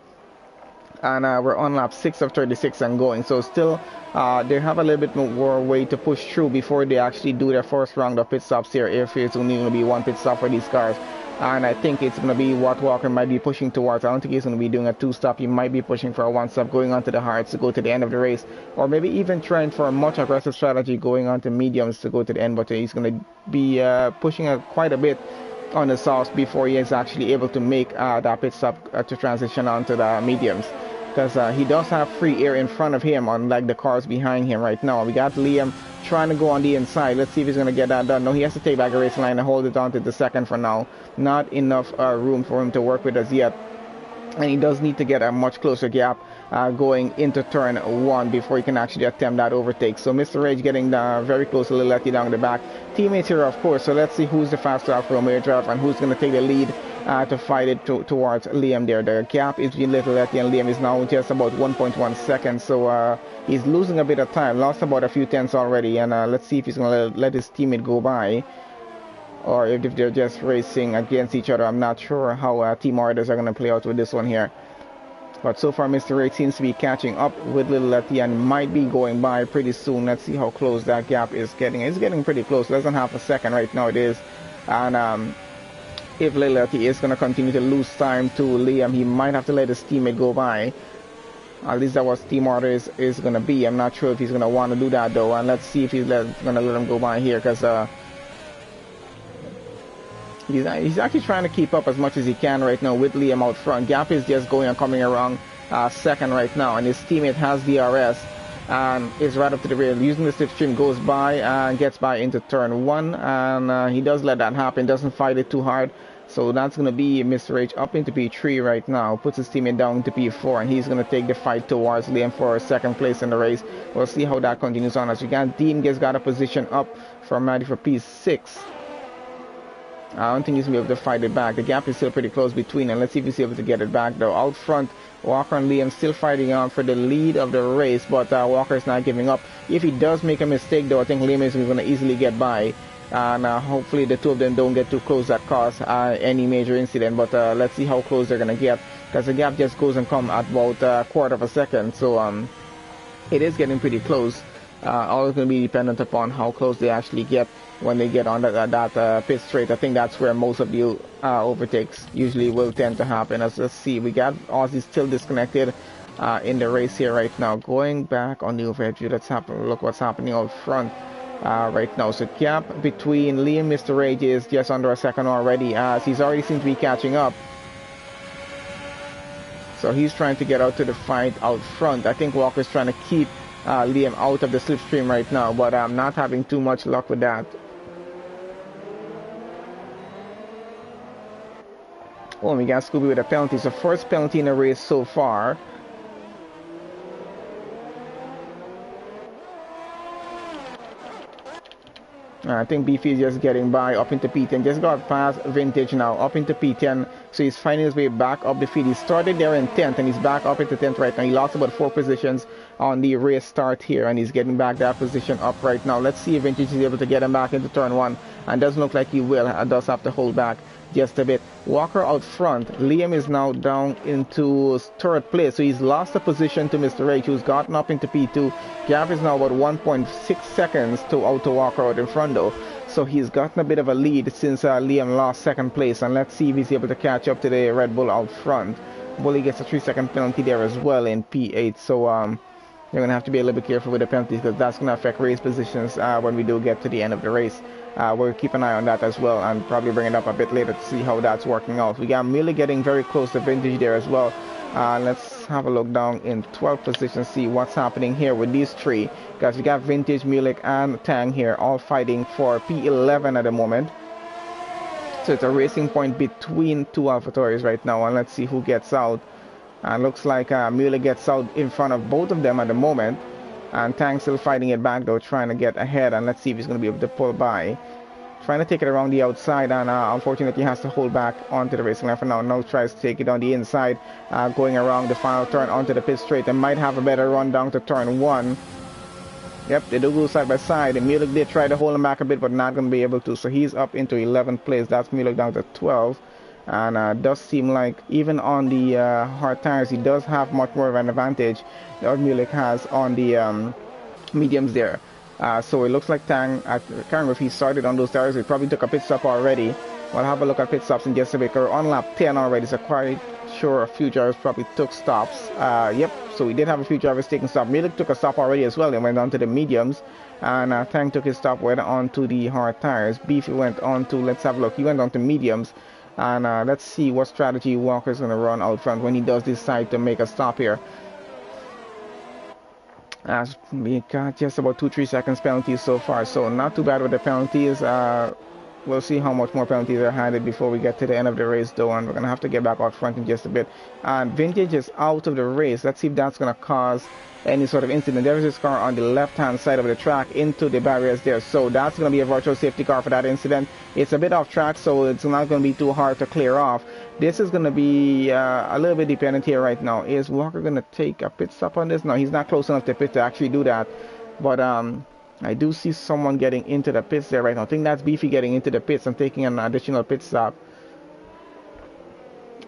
And we're on lap 6 of 36 and going. So still, they have a little bit more way to push through before they actually do their first round of pit stops here. If it's only going to be one pit stop for these cars. And I think it's going to be what Walker might be pushing towards. I don't think he's going to be doing a 2-stop. He might be pushing for a 1-stop, going on to the hards to go to the end of the race. Or maybe even trying for a much aggressive strategy, going on to mediums to go to the end. But he's going to be pushing quite a bit on the softs before he is actually able to make that pit stop to transition onto the mediums. Because he does have free air in front of him, unlike the cars behind him right now. We got Liam trying to go on the inside. Let's see if he's going to get that done. No, he has to take back a race line and hold it on to the second for now. Not enough room for him to work with as yet. And he does need to get a much closer gap going into turn 1 before he can actually attempt that overtake. So Mr. Rage getting very close to Little Letty down the back. Teammates here, of course. So let's see who's the faster Alfa Romeo driver and who's going to take the lead to fight it towards Liam there. The gap is between Little Letty and Liam is now just about 1.1 seconds. So he's losing a bit of time. Lost about a few tenths already. And let's see if he's going to let his teammate go by, or if they're just racing against each other. I'm not sure how team orders are going to play out with this one here. But so far, Mr. Rake seems to be catching up with Little Letty and might be going by pretty soon. Let's see how close that gap is getting. It's getting pretty close. Less than half a second right now it is. And if Little Letty is going to continue to lose time to Liam, he might have to let his teammate go by. At least that was team order is going to be. I'm not sure if he's going to want to do that though. And let's see if he's going to let him go by here, because he's actually trying to keep up as much as he can right now with Liam out front. Gap is just going and coming around second right now, and his teammate has DRS and is right up to the rail. Using the slipstream, goes by and gets by into turn 1, and he does let that happen, doesn't fight it too hard. So that's going to be Mr. H up into P3 right now, puts his teammate down to P4, and he's going to take the fight towards Liam for second place in the race. We'll see how that continues on as we got Dean got a position up from Maddie for P6. I don't think he's going to be able to fight it back. The gap is still pretty close between, and let's see if he's able to get it back though. Out front, Walker and Liam still fighting on for the lead of the race, but Walker is not giving up. If he does make a mistake though, I think Liam is going to easily get by. And hopefully the two of them don't get too close that cause any major incident, but let's see how close they're going to get, because the gap just goes and comes at about a quarter of a second, so it is getting pretty close. All is going to be dependent upon how close they actually get when they get on that pit straight. I think that's where most of the overtakes usually will tend to happen. As let's see, we got Aussie still disconnected in the race here right now. Going back on the overhead view, let's have a look what's happening out front right now. So gap between Liam and Mr. Rage is just under a second already, as he's already seems to be catching up. So he's trying to get out to the fight out front. I think Walker's trying to keep Liam out of the slipstream right now, but I'm not having too much luck with that. Oh, and we got Scooby with a penalty. So first penalty in the race so far. I think Beefy is just getting by up into P10. Just got past Vintage now, up into P10. So he's finding his way back up the field. He started there in 10th and he's back up into 10th right now. He lost about 4 positions on the race start here, and he's getting back that position up right now. Let's see if Vintage is able to get him back into turn 1. And doesn't look like he will. Does have to hold back just a bit. Walker out front. Liam is now down into 3rd place. So he's lost a position to Mr. H, who's gotten up into P2. Gap is now about 1.6 seconds to Walker out in front though. So he's gotten a bit of a lead since Liam lost 2nd place. And let's see if he's able to catch up to the Red Bull out front. Bully gets a 3-second penalty there as well in P8. So you're going to have to be a little bit careful with the penalties, because that's going to affect race positions when we do get to the end of the race. We'll keep an eye on that as well, and probably bring it up a bit later to see how that's working out. We got Millie getting very close to Vintage there as well. Let's have a look down in 12th position, see what's happening here with these three. Guys, we got Vintage, Mulek, and Tang here, all fighting for P11 at the moment. So it's a racing point between two AlphaTauris right now, and let's see who gets out. And looks like Mulek gets out in front of both of them at the moment. And Tang still fighting it back though, trying to get ahead, and let's see if he's going to be able to pull by. Trying to take it around the outside, and unfortunately he has to hold back onto the racing line for now. Now tries to take it on the inside, going around the final turn onto the pit straight, and might have a better run down to turn 1. Yep, they do go side by side, and Mulek did try to hold him back a bit, but not going to be able to. So he's up into 11th place. That's Mulek down to 12. And does seem like even on the hard tires, he does have much more of an advantage that Mulek has on the mediums there. So it looks like Tang, I can't remember if he started on those tires. He probably took a pit stop already. We'll have a look at pit stops in just a bit. We're on lap 10 already, so quite sure a few drivers probably took stops. Yep, so we did have a few drivers taking stops. Mulek took a stop already as well and went on to the mediums. And Tang took his stop, went on to the hard tires. Beefy went on to, let's have a look, he went on to mediums. And let's see what strategy Walker's going to run out front when he does decide to make a stop here. As we got just about 2-3 seconds penalties so far, so not too bad with the penalties. We'll see how much more penalties are handed before we get to the end of the race though, and we're going to have to get back out front in just a bit. And Vintage is out of the race. Let's see if that's going to cause any sort of incident. There is this car on the left hand side of the track into the barriers there, so that's going to be a virtual safety car for that incident. It's a bit off track, so it's not going to be too hard to clear off. This is going to be a little bit dependent here right now. Is Walker going to take a pit stop on this? No, he's not close enough to pit to actually do that, but I do see someone getting into the pits there right now. I think that's Beefy getting into the pits and taking an additional pit stop.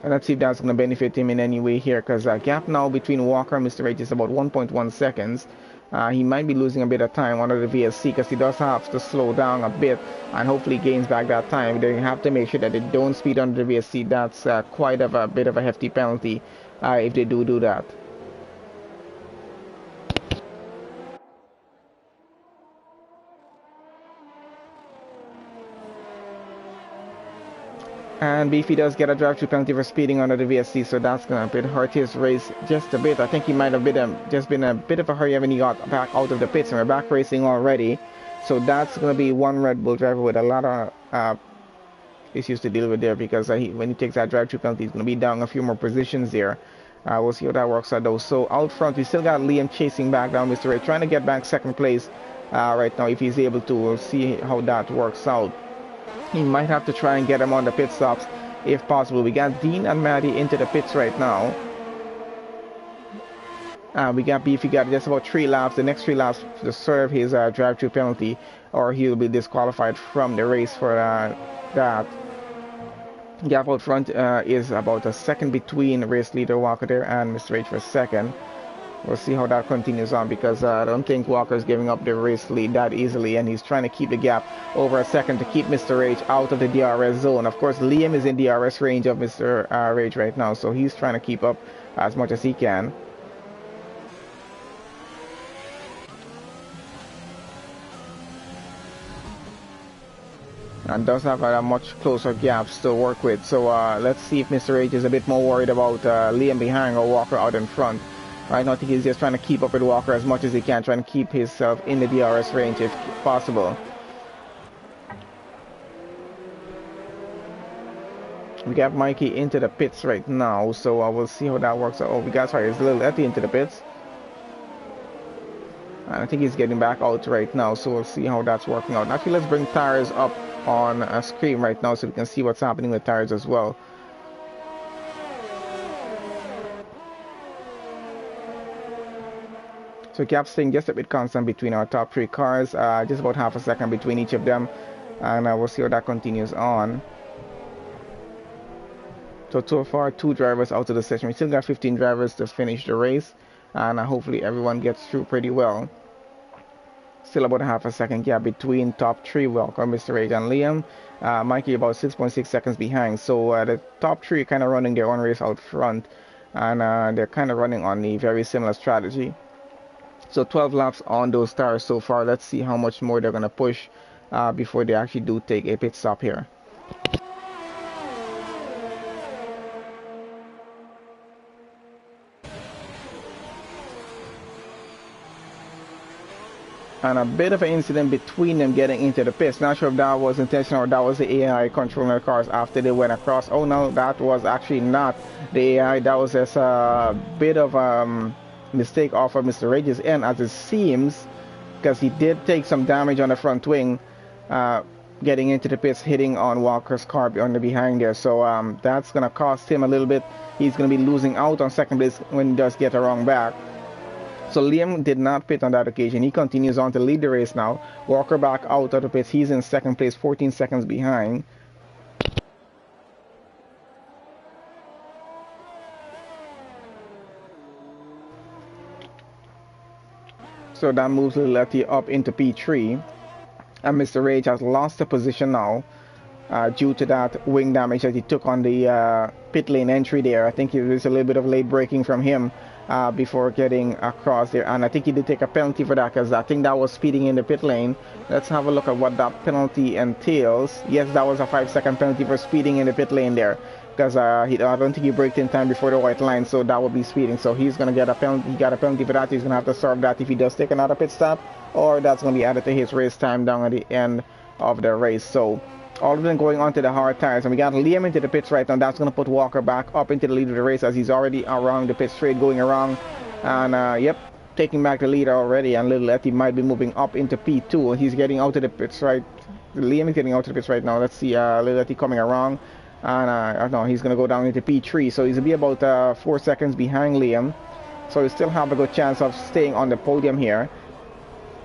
And let's see if that's going to benefit him in any way here, because gap now between Walker and Mr. H is about 1.1 seconds. He might be losing a bit of time under the VSC, because he does have to slow down a bit and hopefully gains back that time. They have to make sure that they don't speed under the VSC. That's quite a bit of a hefty penalty if they do that. And Beefy does get a drive-through penalty for speeding under the VSC, so that's going to hurt his race just a bit. I think he might have just been a bit of a hurry when he got back out of the pits, and we're back racing already. So that's going to be one Red Bull driver with a lot of issues to deal with there, because when he takes that drive-through penalty, he's going to be down a few more positions there. We'll see how that works out though. So out front, we still got Liam chasing back down Mr. Ray, trying to get back 2nd place right now if he's able to. We'll see how that works out. He might have to try and get him on the pit stops if possible. We got Dean and Maddie into the pits right now. We got Beefy got just about 3 laps. The next 3 laps to serve his drive-through penalty, or he'll be disqualified from the race for that. Gap out front is about a second between race leader Walker there and Mr. H for second. We'll see how that continues on, because I don't think Walker's giving up the race lead that easily, and he's trying to keep the gap over a second to keep Mr. H out of the DRS zone. Of course, Liam is in DRS range of Mr. H right now, so he's trying to keep up as much as he can. And does have a much closer gaps to work with. So let's see if Mr. H is a bit more worried about Liam behind or Walker out in front. Right now I think he's just trying to keep up with Walker as much as he can, trying to keep himself in the DRS range if possible. We got Mikey into the pits right now, so we'll see how that works out. Oh, we got, sorry, it's Lil Letty into the pits. And I think he's getting back out right now, so we'll see how that's working out. Actually, let's bring tires up on a screen right now so we can see what's happening with tires as well. So gap staying just a bit constant between our top 3 cars, just about half a second between each of them, and we'll see how that continues on. So far 2 drivers out of the session. We still got 15 drivers to finish the race, and hopefully everyone gets through pretty well. Still about a half a second gap between top 3, welcome Mr. H and Liam. Mikey about 6.6 seconds behind. So the top 3 kind of running their own race out front, and they're kind of running on a very similar strategy. So 12 laps on those tires so far. Let's see how much more they're going to push before they actually do take a pit stop here. And a bit of an incident between them getting into the pits. Not sure if that was intentional or that was the AI controlling the cars after they went across. Oh no, that was actually not the AI. That was just a bit of mistake off of Mr. Rage's end, as it seems, because he did take some damage on the front wing getting into the pits, hitting on Walker's car on the behind there. So that's going to cost him a little bit. He's going to be losing out on second place when he does get a wrong back. So Liam did not pit on that occasion. He continues on to lead the race now. Walker back out of the pits. He's in second place, 14 seconds behind. So that moves Letty up into P3. And Mr. Rage has lost the position now due to that wing damage that he took on the pit lane entry there. I think it was a little bit of late braking from him before getting across there, and I think he did take a penalty for that, because I think that was speeding in the pit lane. Let's have a look at what that penalty entails. Yes, that was a 5-second penalty for speeding in the pit lane there, because I don't think he braked in time before the white line, so that would be speeding. So he's going to get a penalty. He got a penalty for that. He's going to have to serve that if he does take another pit stop, or that's going to be added to his race time down at the end of the race. So all of them going on to the hard tires, and we got Liam into the pits right now. That's going to put Walker back up into the lead of the race, as he's already around the pit straight, going around, and yep, taking back the lead already. And Little Letty might be moving up into P2. He's getting out of the pits right. Liam is getting out of the pits right now. Let's see, Little Letty coming around, and no, he's going to go down into P3. So he's going to be about 4 seconds behind Liam. So he still have a good chance of staying on the podium here,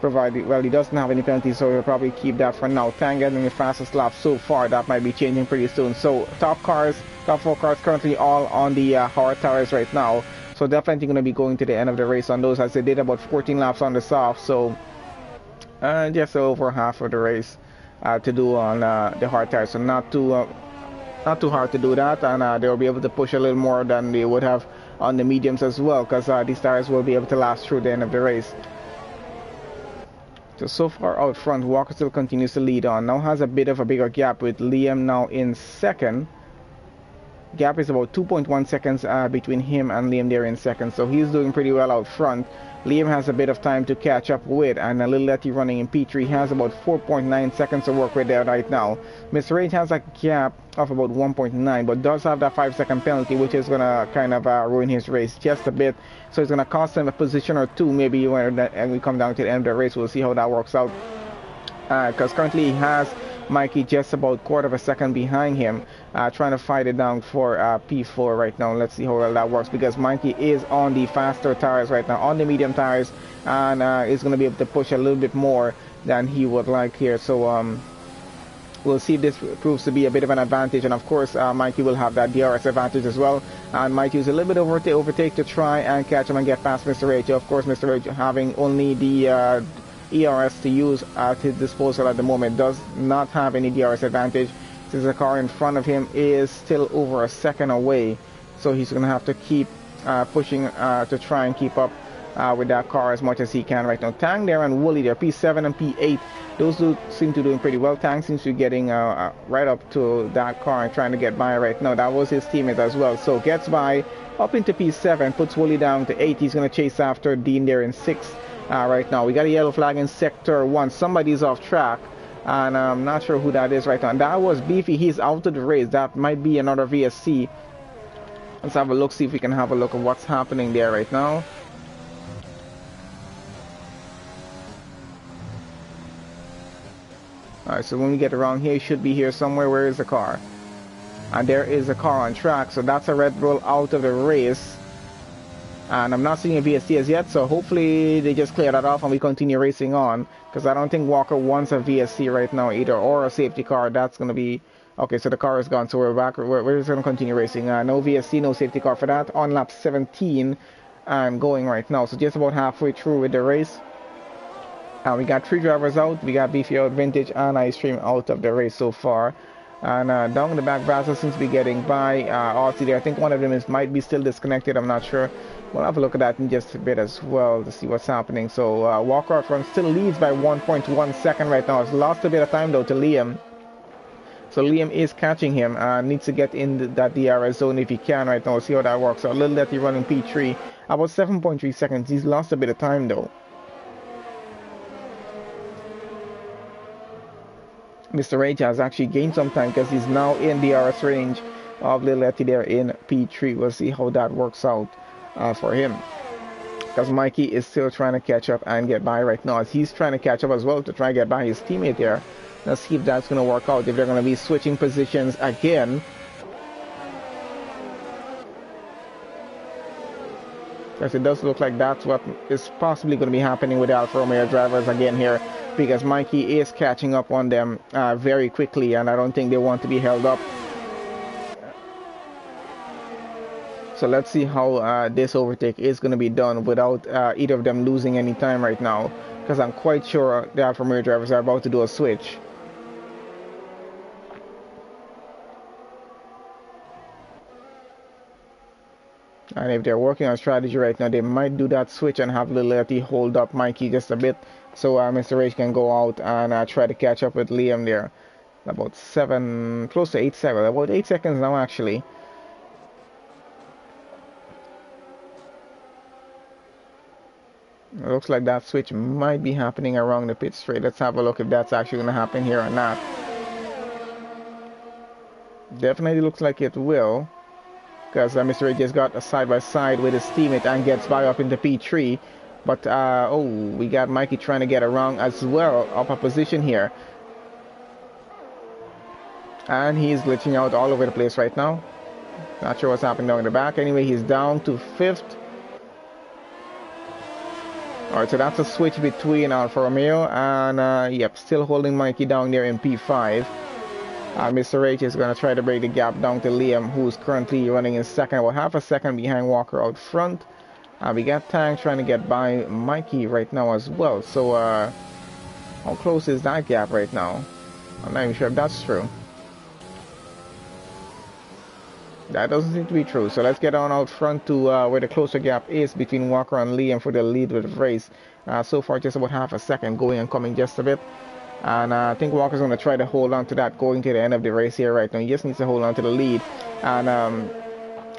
provided, well, he doesn't have any penalties, so he'll probably keep that for now. Tang getting the fastest lap so far. That might be changing pretty soon. So top 4 cars currently all on the hard tires right now, so definitely going to be going to the end of the race on those, as they did about 14 laps on the soft. So just over half of the race to do on the hard tires, so not too hard to do that, and they'll be able to push a little more than they would have on the mediums as well, because these tires will be able to last through the end of the race. So far out front, Walker still continues to lead on. Now has a bit of a bigger gap with Liam now in second. Gap is about 2.1 seconds between him and Liam there in second. So he's doing pretty well out front. Liam has a bit of time to catch up with, and a Little Letty running in P3 has about 4.9 seconds to work with there right now. Mr. Rage has a gap of about 1.9, but does have that 5-second penalty, which is going to kind of ruin his race just a bit. So it's going to cost him a position or two, maybe when we come down to the end of the race. We'll see how that works out. Because currently he has Mikey just about quarter of a second behind him, trying to fight it down for P4 right now. Let's see how well that works, because Mikey is on the faster tires right now, on the medium tires, and is going to be able to push a little bit more than he would like here. So we'll see if this proves to be a bit of an advantage, and of course Mikey will have that DRS advantage as well, and might use a little bit of overtake to try and catch him and get past Mr. H. Of course, Mr. H, having only the ERS to use at his disposal at the moment, does not have any DRS advantage, since the car in front of him is still over a second away. So he's going to have to keep pushing to try and keep up with that car as much as he can right now. Tang there and Wooly there, P7 and P8. Those two seem to be doing pretty well. Tang seems to be getting right up to that car and trying to get by right now. That was his teammate as well. So gets by up into P7, puts Wooly down to 8. He's going to chase after Dean there in 6 right now. We got a yellow flag in Sector 1. Somebody's off track, and I'm not sure who that is right now. And that was Beefy. He's out of the race. That might be another VSC. Let's have a look, see if we can have a look at what's happening there right now. Alright, so when we get around here, it should be here somewhere. Where is the car? And there is a car on track, so that's a Red Bull out of the race. And I'm not seeing a VSC as yet, so hopefully they just clear that off and we continue racing on, because I don't think Walker wants a VSC right now either, or a safety car. That's going to be... Okay, so the car is gone, so we're back. We're just going to continue racing. No VSC, no safety car for that. On lap 17 and going right now, so just about halfway through with the race. We got 3 drivers out. We got Beefy out, Vintage, and Ice Cream out of the race so far. And down in the back, Vassal seems to be getting by Aussie there. I think one of them might be still disconnected. I'm not sure. We'll have a look at that in just a bit as well to see what's happening. So Walker out front still leads by 1.1 second right now. Has lost a bit of time though to Liam. So Liam is catching him. Needs to get in that DRS zone if he can right now. We'll see how that works. So Little Letty running P3. About 7.3 seconds. He's lost a bit of time though. Mr. Rage has actually gained some time because he's now in the DRS range of Little Letty there in P3. We'll see how that works out for him, because Mikey is still trying to catch up and get by right now, as he's trying to catch up as well to try and get by his teammate there. Let's see if that's going to work out, if they're going to be switching positions again. Because it does look like that's what is possibly going to be happening with the Alfa Romeo drivers again here, because Mikey is catching up on them very quickly, and I don't think they want to be held up. So let's see how this overtake is going to be done without either of them losing any time right now, because I'm quite sure the Alfa Romeo drivers are about to do a switch. And if they're working on strategy right now, they might do that switch and have Little Letty hold up Mikey just a bit, so Mr. Rage can go out and try to catch up with Liam there. About close to 8 seconds, about 8 seconds now actually. It looks like that switch might be happening around the pit straight. Let's have a look if that's actually going to happen here or not. Definitely looks like it will, because Mr. Ray just got a side-by-side with his teammate and gets by up into P3. But, oh, we got Mikey trying to get around as well, up a position here. And he's glitching out all over the place right now. Not sure what's happening down in the back. Anyway, he's down to 5th. Alright, so that's a switch between Alfa Romeo and, yep, still holding Mikey down there in P5. Mr. H is going to try to break the gap down to Liam, who's currently running in second, about half a second behind Walker out front. We got Tang trying to get by Mikey right now as well. So, how close is that gap right now? I'm not even sure if that's true. That doesn't seem to be true. So let's get on out front to where the closer gap is between Walker and Liam for the lead with the race. So far, just about half a second, going and coming just a bit. And I think Walker's going to try to hold on to that going to the end of the race here right now. He just needs to hold on to the lead. And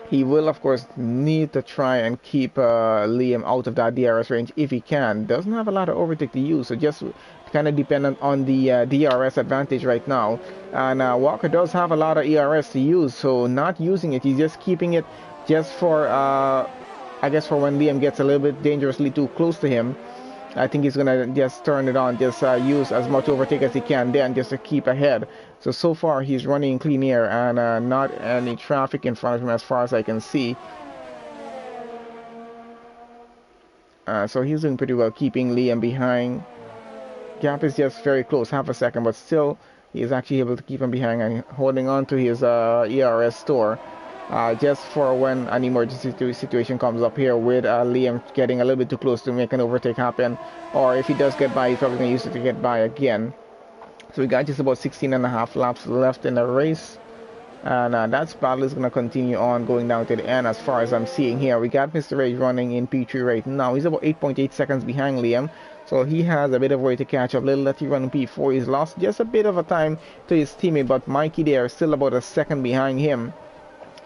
he will, of course, need to try and keep Liam out of that DRS range if he can. Doesn't have a lot of overtake to use, so just kind of dependent on the DRS advantage right now. And Walker does have a lot of ERS to use, so not using it. He's just keeping it just for, I guess, for when Liam gets a little bit dangerously too close to him. I think he's gonna just turn it on, just use as much overtake as he can then just to keep ahead. So far he's running in clean air and not any traffic in front of him as far as I can see. So he's doing pretty well, keeping Liam behind. Gap is just very close, half a second, but still he's actually able to keep him behind and holding on to his ERS store. Just for when an emergency situation comes up here with Liam getting a little bit too close to make an overtake happen, or if he does get by, he's probably going to use it to get by again. So we got just about 16.5 laps left in the race, and that battle is going to continue on going down to the end as far as I'm seeing here. We got Mr. Ray running in P3 right now. He's about 8.8 seconds behind Liam, so he has a bit of way to catch up. Little Letty running P4. He's lost just a bit of a time to his teammate, but Mikey there is still about a second behind him.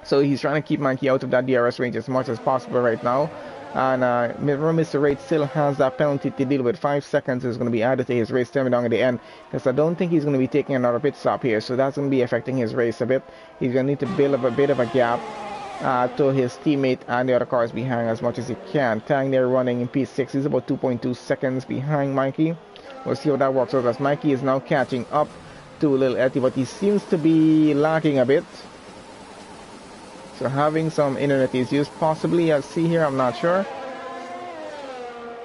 So he's trying to keep Mikey out of that DRS range as much as possible right now. And Mr. Raid still has that penalty to deal with. 5 seconds is going to be added to his race time down at the end, because I don't think he's going to be taking another pit stop here. So that's going to be affecting his race a bit. He's going to need to build up a bit of a gap to his teammate and the other cars behind as much as he can. Tang there running in P6. He's about 2.2 seconds behind Mikey. We'll see how that works out, as Mikey is now catching up to Lil Etty, but he seems to be lacking a bit. So having some internet issues possibly, I see here, I'm not sure.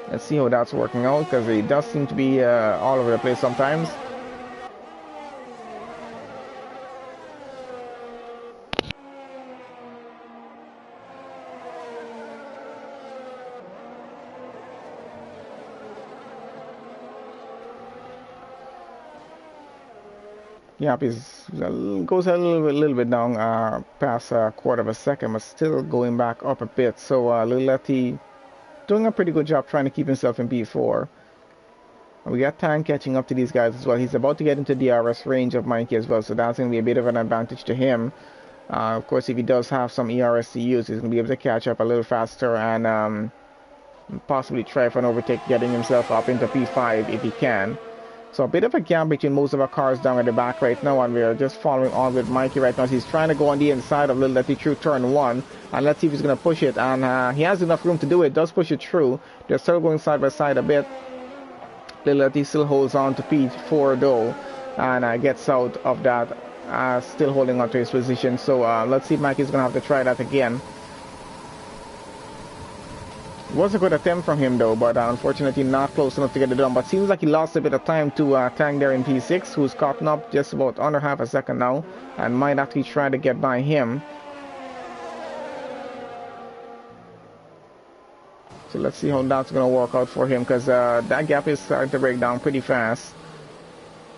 Let's see how that's working out, because it does seem to be all over the place sometimes. Yep, it goes a little bit down past a quarter of a second, but still going back up a bit. So Lil Letty doing a pretty good job trying to keep himself in P4. We got Tang catching up to these guys as well. He's about to get into DRS range of Mikey as well, so that's going to be a bit of an advantage to him. Of course, if he does have some ERS to use, he's going to be able to catch up a little faster and possibly try for an overtake, getting himself up into P5 if he can. So a bit of a gap between most of our cars down at the back right now, and we are just following on with Mikey right now. He's trying to go on the inside of Lil Letty through turn 1, and let's see if he's going to push it, and he has enough room to do it. Does push it through. They're still going side by side a bit. Lil Letty still holds on to P4 though, and gets out of that, still holding on to his position. So let's see if Mikey's going to have to try that again. It was a good attempt from him though, but unfortunately not close enough to get it done. But seems like he lost a bit of time to Tang there in P6, who's caught up just about under half a second now, and might actually try to get by him. So let's see how that's going to work out for him, because that gap is starting to break down pretty fast.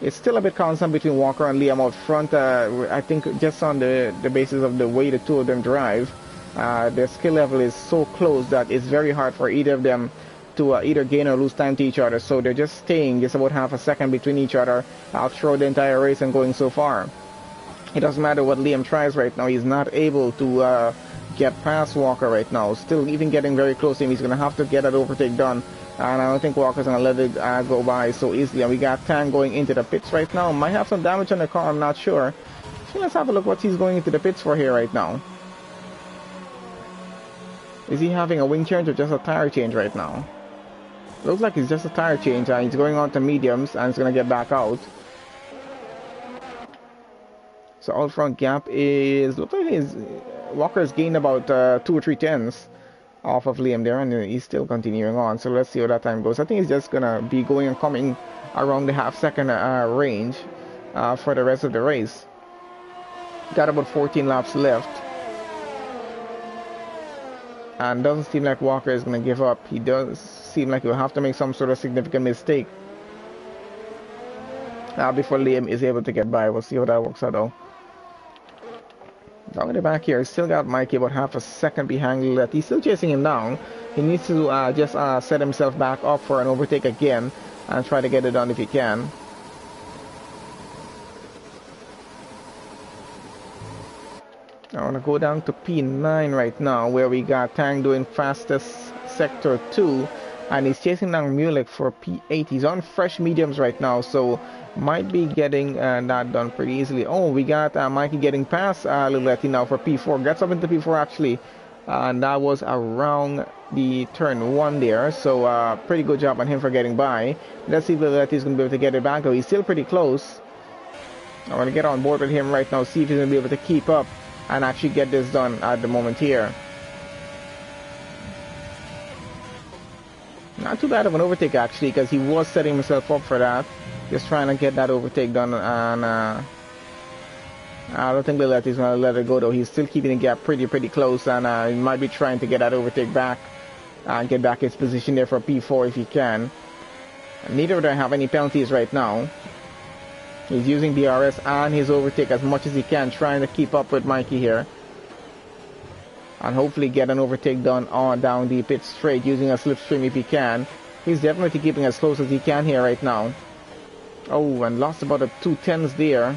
It's still a bit constant between Walker and Liam out front. I think just on the basis of the way the two of them drive. Their skill level is so close that it's very hard for either of them to either gain or lose time to each other. So they're just staying just about half a second between each other throughout the entire race and going so far. It doesn't matter what Liam tries right now. He's not able to get past Walker right now. Still even getting very close to him. He's going to have to get that overtake done. And I don't think Walker's going to let it go by so easily. And we got Tang going into the pits right now. Might have some damage on the car, I'm not sure. So let's have a look what he's going into the pits for here right now. Is he having a wing change or just a tire change right now? Looks like it's just a tire change, and he's going on to mediums and he's going to get back out. So out front gap is, looks like Walker's gained about 2 or 3 tenths off of Liam there, and he's still continuing on. So let's see how that time goes. I think he's just going to be going and coming around the half-second range for the rest of the race. Got about 14 laps left. And doesn't seem like Walker is going to give up. He does seem like he'll have to make some sort of significant mistake before Liam is able to get by. We'll see how that works out though. Down in the back here, still got Mikey about half a second behind Lilith. He's still chasing him down. He needs to just set himself back up for an overtake again and try to get it done if he can. I want to go down to P9 right now, where we got Tang doing fastest sector 2, and he's chasing down Mulek for P8. He's on fresh mediums right now, so might be getting that done pretty easily. Oh, we got Mikey getting past Liletti now for P4. Gets up into P4 actually. and that was around the turn 1 there. So pretty good job on him for getting by. Let's see if Letty's going to be able to get it back, though. He's still pretty close. I want to get on board with him right now, see if he's going to be able to keep up and actually get this done at the moment here. Not too bad of an overtake, actually, because he was setting himself up for that. Just trying to get that overtake done, and I don't think Letty's going to let it go, though. He's still keeping the gap pretty close, and he might be trying to get that overtake back and get back his position there for P4 if he can. Neither of them have any penalties right now. He's using DRS and his overtake as much as he can, trying to keep up with Mikey here. And hopefully get an overtake done on down the pit straight using a slipstream if he can. He's definitely keeping as close as he can here right now. Oh, and lost about a 2/10 there.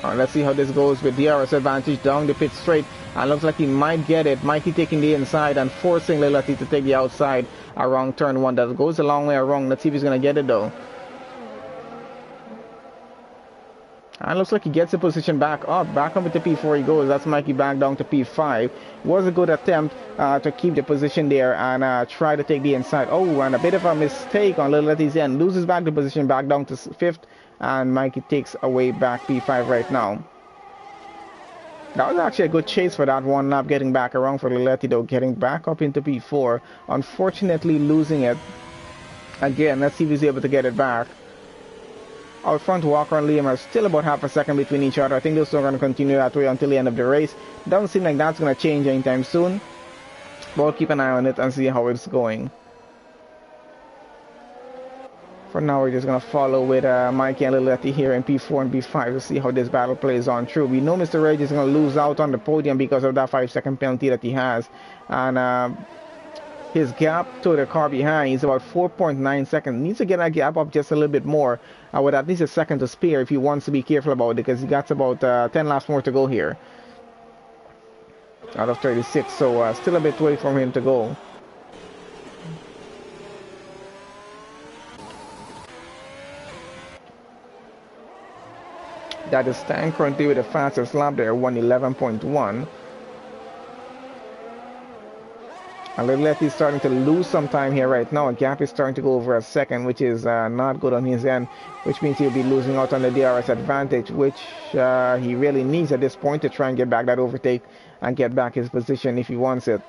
Let's see how this goes with DRS advantage down the pit straight. And looks like he might get it. Mikey taking the inside and forcing Lilati to take the outside around turn 1. That goes a long way around. Let's see if he's going to get it, though. And looks like he gets the position back up. Back up with the P4 he goes. That's Mikey back down to P5. Was a good attempt to keep the position there and try to take the inside. Oh, and a bit of a mistake on Lilati's end. Loses back the position back down to 5th. And Mikey takes away back P5 right now. That was actually a good chase for that one lap, getting back around for Lilati, though, getting back up into P4. Unfortunately losing it. Again, let's see if he's able to get it back. Out front, Walker and Liam are still about half a second between each other. I think they're still going to continue that way until the end of the race. Doesn't seem like that's going to change anytime soon. But we'll keep an eye on it and see how it's going. For now, we're just going to follow with Mikey and Lilati here in P4 and P5 to see how this battle plays on through. We know Mr. Reg is going to lose out on the podium because of that 5-second penalty that he has. And his gap to the car behind is about 4.9 seconds. Needs to get that gap up just a little bit more with at least a second to spare if he wants to be careful about it, because he got about 10 laps more to go here out of 36. So still a bit away from him to go. That is Stan currently with the fastest lap there, 1:11.1. And Lilati is starting to lose some time here right now. A gap is starting to go over a second, which is not good on his end, which means he'll be losing out on the DRS advantage, which he really needs at this point to try and get back that overtake and get back his position if he wants it.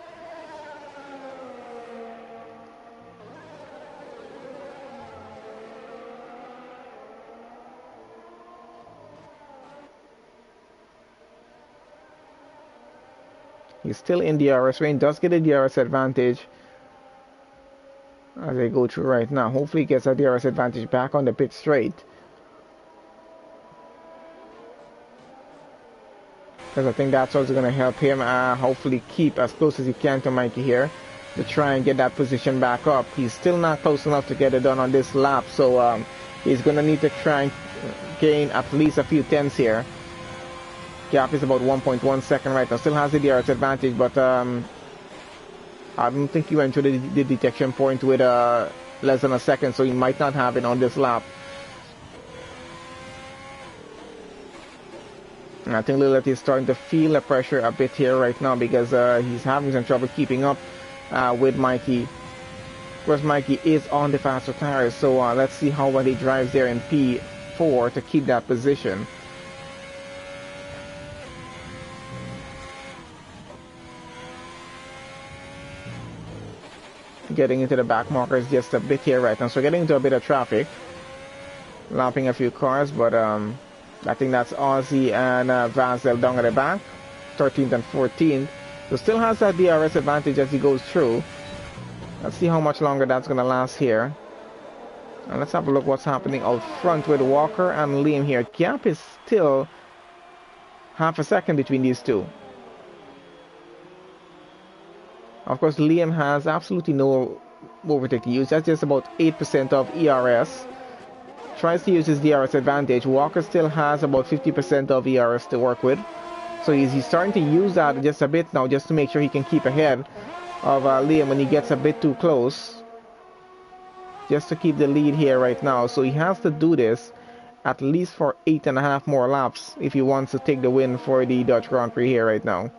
He's still in DRS range, does get a DRS advantage as they go through right now. Hopefully he gets a DRS advantage back on the pit straight, because I think that's also going to help him hopefully keep as close as he can to Mikey here to try and get that position back up. He's still not close enough to get it done on this lap, so he's going to need to try and gain at least a few tenths here. Gap is about 1.1 second right now. Still has the DRS advantage, but I don't think he went to the detection point with less than a second, so he might not have it on this lap. And I think Lilati is starting to feel the pressure a bit here right now, because he's having some trouble keeping up with Mikey. Of course, Mikey is on the faster tires, so let's see how well he drives there in P4 to keep that position. Getting into the back markers just a bit here right now, so getting into a bit of traffic, lapping a few cars, but I think that's Ozzy and Vazel down at the back, 13th and 14th. So still has that DRS advantage as he goes through. Let's see how much longer that's going to last here. And let's have a look what's happening out front with Walker and Liam here. Gap is still half a second between these two. Of course, Liam has absolutely no overtake to use. That's just about 8% of ERS. Tries to use his DRS advantage. Walker still has about 50% of ERS to work with. So he's starting to use that just a bit now, just to make sure he can keep ahead of Liam when he gets a bit too close. Just to keep the lead here right now. So he has to do this at least for 8.5 more laps if he wants to take the win for the Dutch Grand Prix here right now.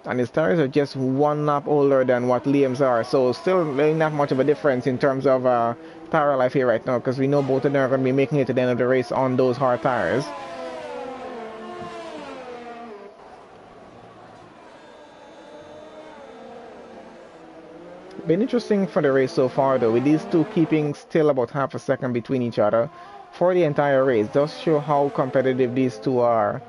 And his tires are just 1 lap older than what Liam's are, so still not much of a difference in terms of tire life here right now, because we know both of them are going to be making it to the end of the race on those hard tires. Been interesting for the race so far though, with these two keeping still about half a second between each other for the entire race. Does show how competitive these two are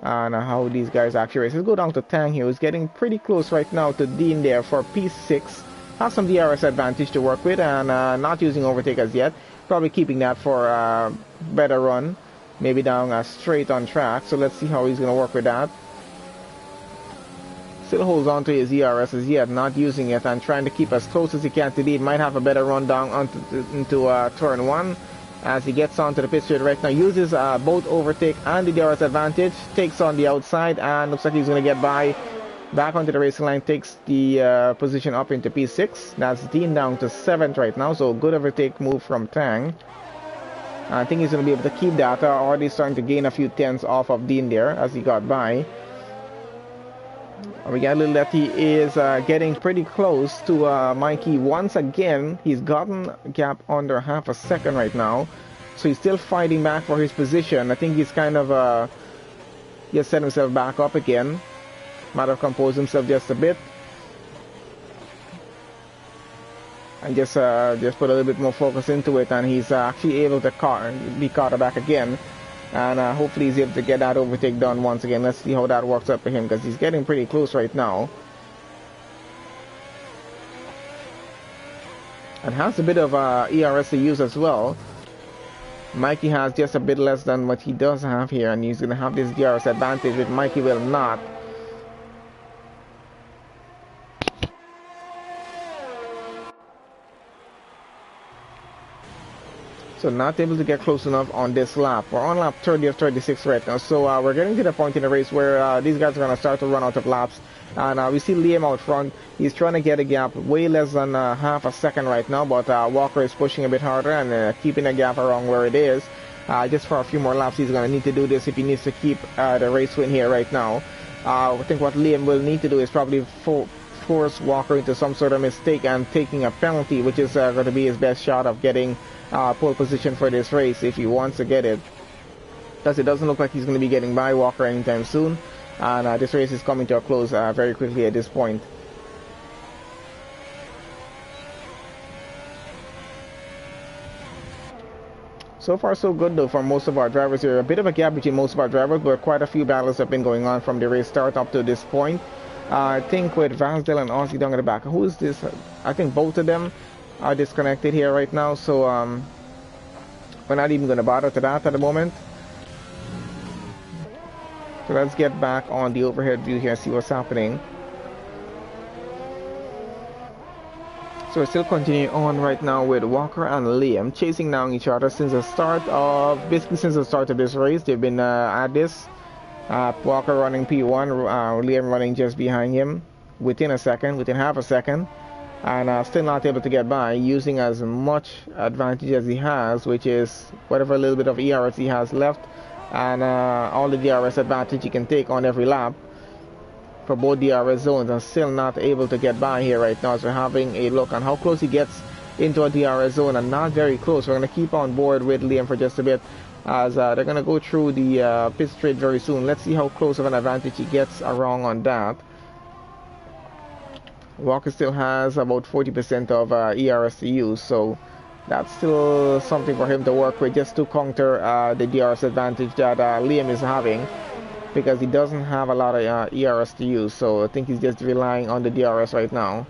and how these guys actually race. Let's go down to Tang here, who's getting pretty close right now to Dean there for P6. Has some DRS advantage to work with, and not using overtake as yet. Probably keeping that for a better run, maybe down straight on track. So let's see how he's going to work with that. Still holds on to his ERS as yet, not using it and trying to keep as close as he can to Dean. Might have a better run down into turn 1 as he gets onto the pit straight right now. Uses both overtake and the DRS advantage. Takes on the outside and looks like he's going to get by. Back onto the racing line, takes the position up into P6. That's Dean down to 7th right now, so good overtake move from Tang. I think he's going to be able to keep that. Already starting to gain a few tenths off of Dean there as he got by. We got a little that he is getting pretty close to Mikey once again. He's gotten a gap under half a second right now, so he's still fighting back for his position. I think he's kind of just set himself back up again. Might have composed himself just a bit and just put a little bit more focus into it, and he's actually able to be caught back again. And hopefully he's able to get that overtake done once again. Let's see how that works out for him, because he's getting pretty close right now. And has a bit of ERS to use as well. Mikey has just a bit less than what he does have here, and he's going to have this DRS advantage, which Mikey will not. So not able to get close enough on this lap. We're on lap 30 of 36 right now. So we're getting to the point in the race where these guys are going to start to run out of laps. And we see Liam out front. He's trying to get a gap way less than half a second right now. But Walker is pushing a bit harder and keeping the gap around where it is. Just for a few more laps, he's going to need to do this if he needs to keep the race win here right now. I think what Liam will need to do is probably force Walker into some sort of mistake and taking a penalty, which is going to be his best shot of getting pole position for this race if he wants to get it, because it doesn't look like he's going to be getting by Walker anytime soon, and this race is coming to a close very quickly at this point. So far so good though for most of our drivers here. A bit of a gap between most of our drivers, but quite a few battles have been going on from the race start up to this point. I think with Vansdale and Ozzy down at the back, who is this? I think both of them are disconnected here right now, so we're not even going to bother to that at the moment. So let's get back on the overhead view here and see what's happening. So we're still continuing on right now with Walker and Liam chasing down each other since the start of this race. They've been at this. Walker running P1, Liam running just behind him within half a second. And still not able to get by, using as much advantage as he has, which is whatever little bit of ERS he has left, and all the DRS advantage he can take on every lap for both DRS zones, and still not able to get by here right now. So we're having a look on how close he gets into a DRS zone, and not very close. We're going to keep on board with Liam for just a bit, as they're going to go through the pit straight very soon. Let's see how close of an advantage he gets around on that. Walker still has about 40% of ERS to use, so that's still something for him to work with, just to counter the DRS advantage that Liam is having, because he doesn't have a lot of ERS to use. So I think he's just relying on the DRS right now.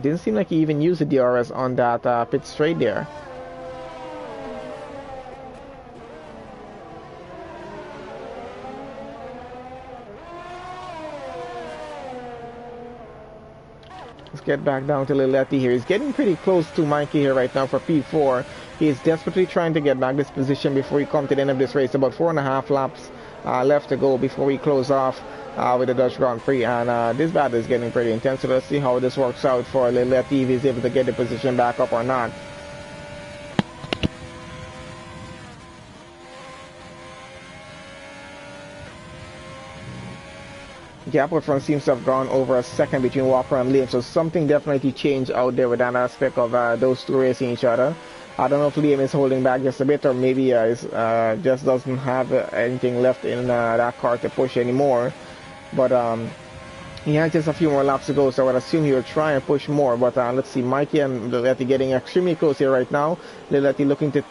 Didn't seem like he even used the DRS on that pit straight there. Let's get back down to Liletti here. He's getting pretty close to Mikey here right now for P4. He's desperately trying to get back this position before he comes to the end of this race. About 4.5 laps left to go before we close off with the Dutch Grand Prix. And this battle is getting pretty intense. So let's see how this works out for Liletti, if he's able to get the position back up or not. gap up front seems to have gone over a second between Walker and Liam, so something definitely changed out there with that aspect of those two racing each other. I don't know if Liam is holding back just a bit, or maybe just doesn't have anything left in that car to push anymore. But he has just a few more laps to go, so I would assume he will try and push more. But let's see, Mikey and Lileti getting extremely close here right now. Lileti looking to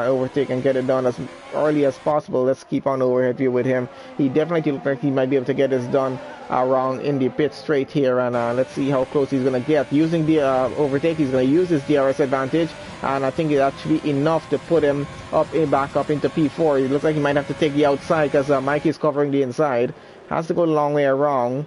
overtake and get it done as early as possible. Let's keep on overhead view with him. He definitely looks like he might be able to get this done around in the pit straight here, and let's see how close he's going to get. Using the overtake, he's going to use his DRS advantage, and I think it's actually enough to put him back up into P4. It looks like he might have to take the outside because Mikey's covering the inside. Has to go the long way around.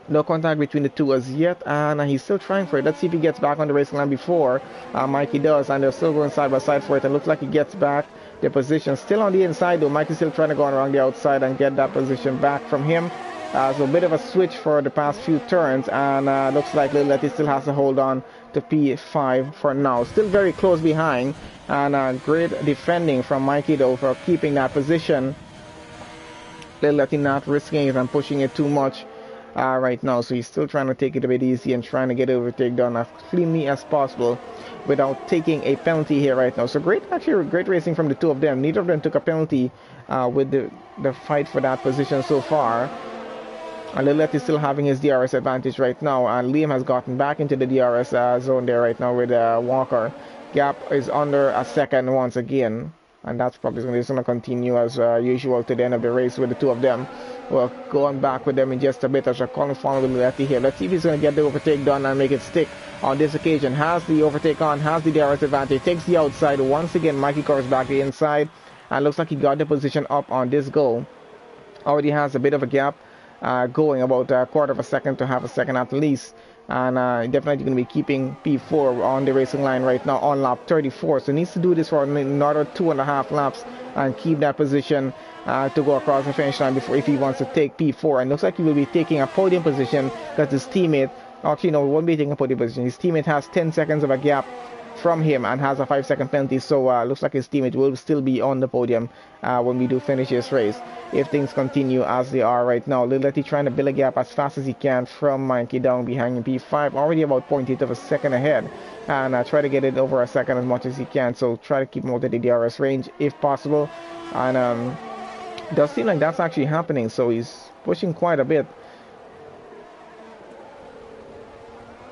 No contact between the two as yet, and he's still trying for it. Let's see if he gets back on the racing line before Mikey does, and they're still going side by side for it. It looks like he gets back the position. Still on the inside though. Mikey's still trying to go around the outside and get that position back from him. So a bit of a switch for the past few turns, and looks like Lileti still has to hold on to P5 for now. Still very close behind, and great defending from Mikey though for keeping that position. Lileti not risking it and pushing it too much right now, so he's still trying to take it a bit easy and trying to get overtake done as cleanly as possible without taking a penalty here right now. So great racing from the two of them. Neither of them took a penalty with the fight for that position so far. Lillet is still having his DRS advantage right now, and Liam has gotten back into the DRS zone there right now with Walker. Gap is under a second once again, and that's probably going to continue as usual to the end of the race with the two of them. We'll go on back with them in just a bit as we're calling for Lillet here. Let's see if he's going to get the overtake done and make it stick on this occasion. Has the overtake on, has the DRS advantage, takes the outside. Once again, Mikey covers back the inside, and looks like he got the position up on this go. Already has a bit of a gap going, about a quarter of a second to half a second at least, and definitely going to be keeping P4 on the racing line right now on lap 34, so needs to do this for another 2.5 laps and keep that position to go across the finish line before, if he wants to take P4. And looks like he will be taking a podium position because his teammate, actually no, he won't be taking a podium position. His teammate has 10 seconds of a gap from him and has a 5-second penalty, so looks like his teammate will still be on the podium when we do finish this race, if things continue as they are right now. Lileti trying to build a gap as fast as he can from Mikey down behind in P5, already about 0.8 of a second ahead, and try to get it over a second as much as he can, so try to keep him out of the DRS range if possible. And does seem like that's actually happening, so he's pushing quite a bit.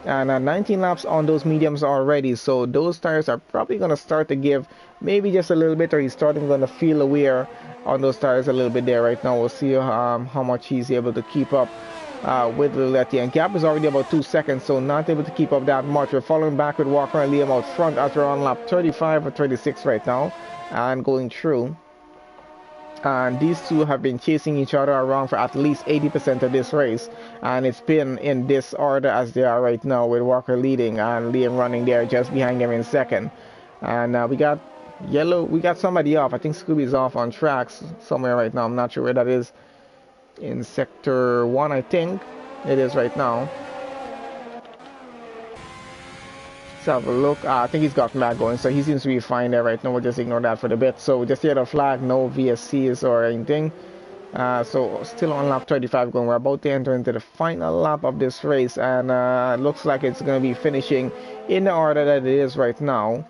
And 19 laps on those mediums already, so those tires are probably going to start to give maybe just a little bit, or he's starting going to feel the wear on those tires a little bit there right now. We'll see how much he's able to keep up with Lileti, and gap is already about 2 seconds, so not able to keep up that much. We're following back with Walker and Liam out front as we're on lap 35 or 36 right now and going through. And these two have been chasing each other around for at least 80% of this race, and it's been in this order as they are right now, with Walker leading and Liam running there just behind them in second. And we got yellow, we got somebody off. I think Scooby's off on tracks somewhere right now. I'm not sure where that is. In sector 1, I think it is right now. Let's have a look. I think he's gotten back going, so he seems to be fine there right now. We'll just ignore that for the bit. So just hit a flag, no VSCs or anything. So still on lap 35 going. We're about to enter into the final lap of this race, and it looks like it's going to be finishing in the order that it is right now.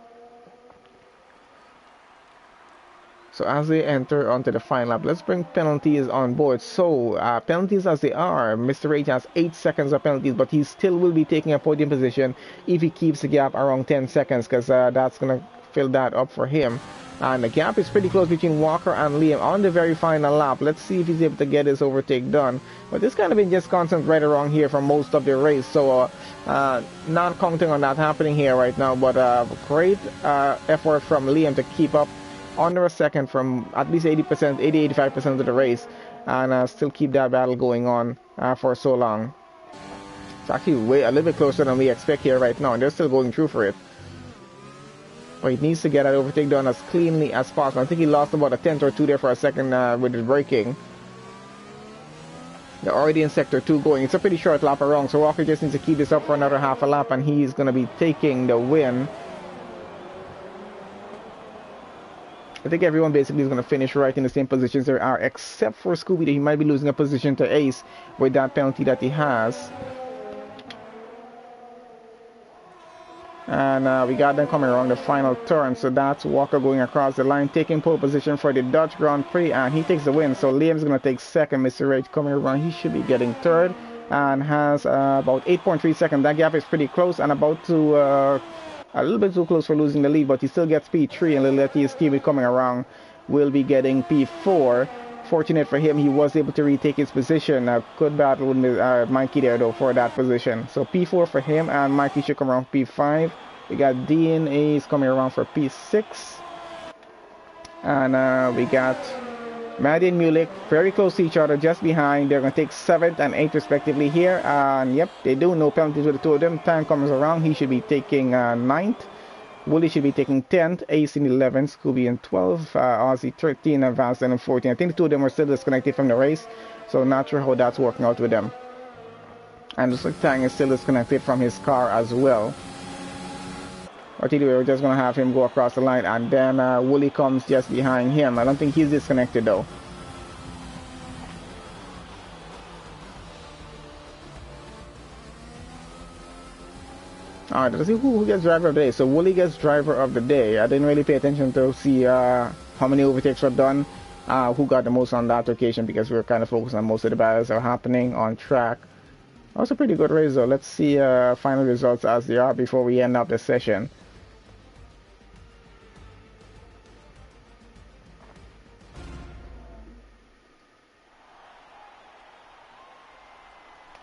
So as they enter onto the final lap, let's bring penalties on board. So penalties as they are, Mr. H has 8 seconds of penalties, but he still will be taking a podium position if he keeps the gap around 10 seconds, because that's going to fill that up for him. And the gap is pretty close between Walker and Liam on the very final lap. Let's see if he's able to get his overtake done. But this kind of been just constant right around here for most of the race, so not counting on that happening here right now. But great effort from Liam to keep up under a second from at least 80-85% of the race, and still keep that battle going on for so long. It's actually a little bit closer than we expect here right now, and they're still going through for it. But he needs to get that overtake done as cleanly as possible. I think he lost about a tenth or two there for a second with his braking. They're already in sector 2 going. It's a pretty short lap around, so Walker just needs to keep this up for another half a lap, and he's going to be taking the win. I think everyone basically is going to finish right in the same positions there are, except for Scooby. He might be losing a position to Ace with that penalty that he has. And we got them coming around the final turn. So that's Walker going across the line, taking pole position for the Dutch Grand Prix, and he takes the win. So Liam's going to take second. Mr. Rage coming around, he should be getting third and has about 8.3 seconds. That gap is pretty close and about to a little bit too close for losing the lead, but he still gets P3, and Lilletti's Stevie coming around will be getting P4. Fortunate for him, he was able to retake his position. Good battle with Mikey there though for that position. So P4 for him, and Mikey should come around P5. We got Dean Ace coming around for P6. And we got Maddie and Mulek very close to each other, just behind. They're going to take 7th and 8th respectively here. And yep, they do. No penalties with the two of them. Time comes around. He should be taking 9th. Wooly should be taking 10th, Ace in 11th, Scooby in 12th, Ozzy 13, and Vincent in 14. I think the two of them were still disconnected from the race, so not sure how that's working out with them. And looks like Tang is still disconnected from his car as well. But anyway, we're just going to have him go across the line, and then Wooly comes just behind him. I don't think he's disconnected though. Alright, let's see who gets driver of the day. So Wooly gets driver of the day. I didn't really pay attention to see how many overtakes were done, who got the most on that occasion, because we were kind of focused on most of the battles that are happening on track. That was a pretty good race though. Let's see final results as they are before we end up the session.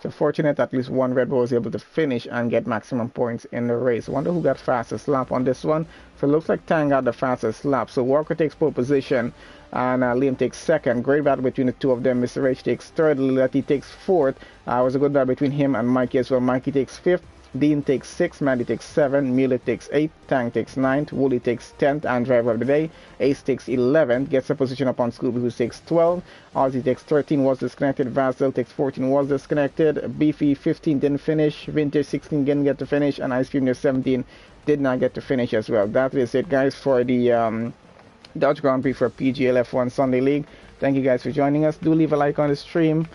So fortunate at least one Red Bull was able to finish and get maximum points in the race. Wonder who got fastest lap on this one. So it looks like Tang got the fastest lap. So Walker takes pole position and Liam takes second. Great battle between the two of them. Mr. H takes third. Lilati takes fourth. It was a good battle between him and Mikey as well. Mikey takes fifth. Dean takes 6th, Maddie takes 7th, Mulek takes 8th, Tang takes 9th, Wooly takes 10th and driver of the day. Ace takes 11th, gets a position up on Scooby who takes 12th, Ozzy takes 13, was disconnected, Vasil takes 14, was disconnected, Beefy 15 didn't finish, Vintage 16 didn't get to finish, and Ice Cream 17 did not get to finish as well. That is it guys for the Dutch Grand Prix for PGL F1 Sunday League. Thank you guys for joining us. Do leave a like on the stream.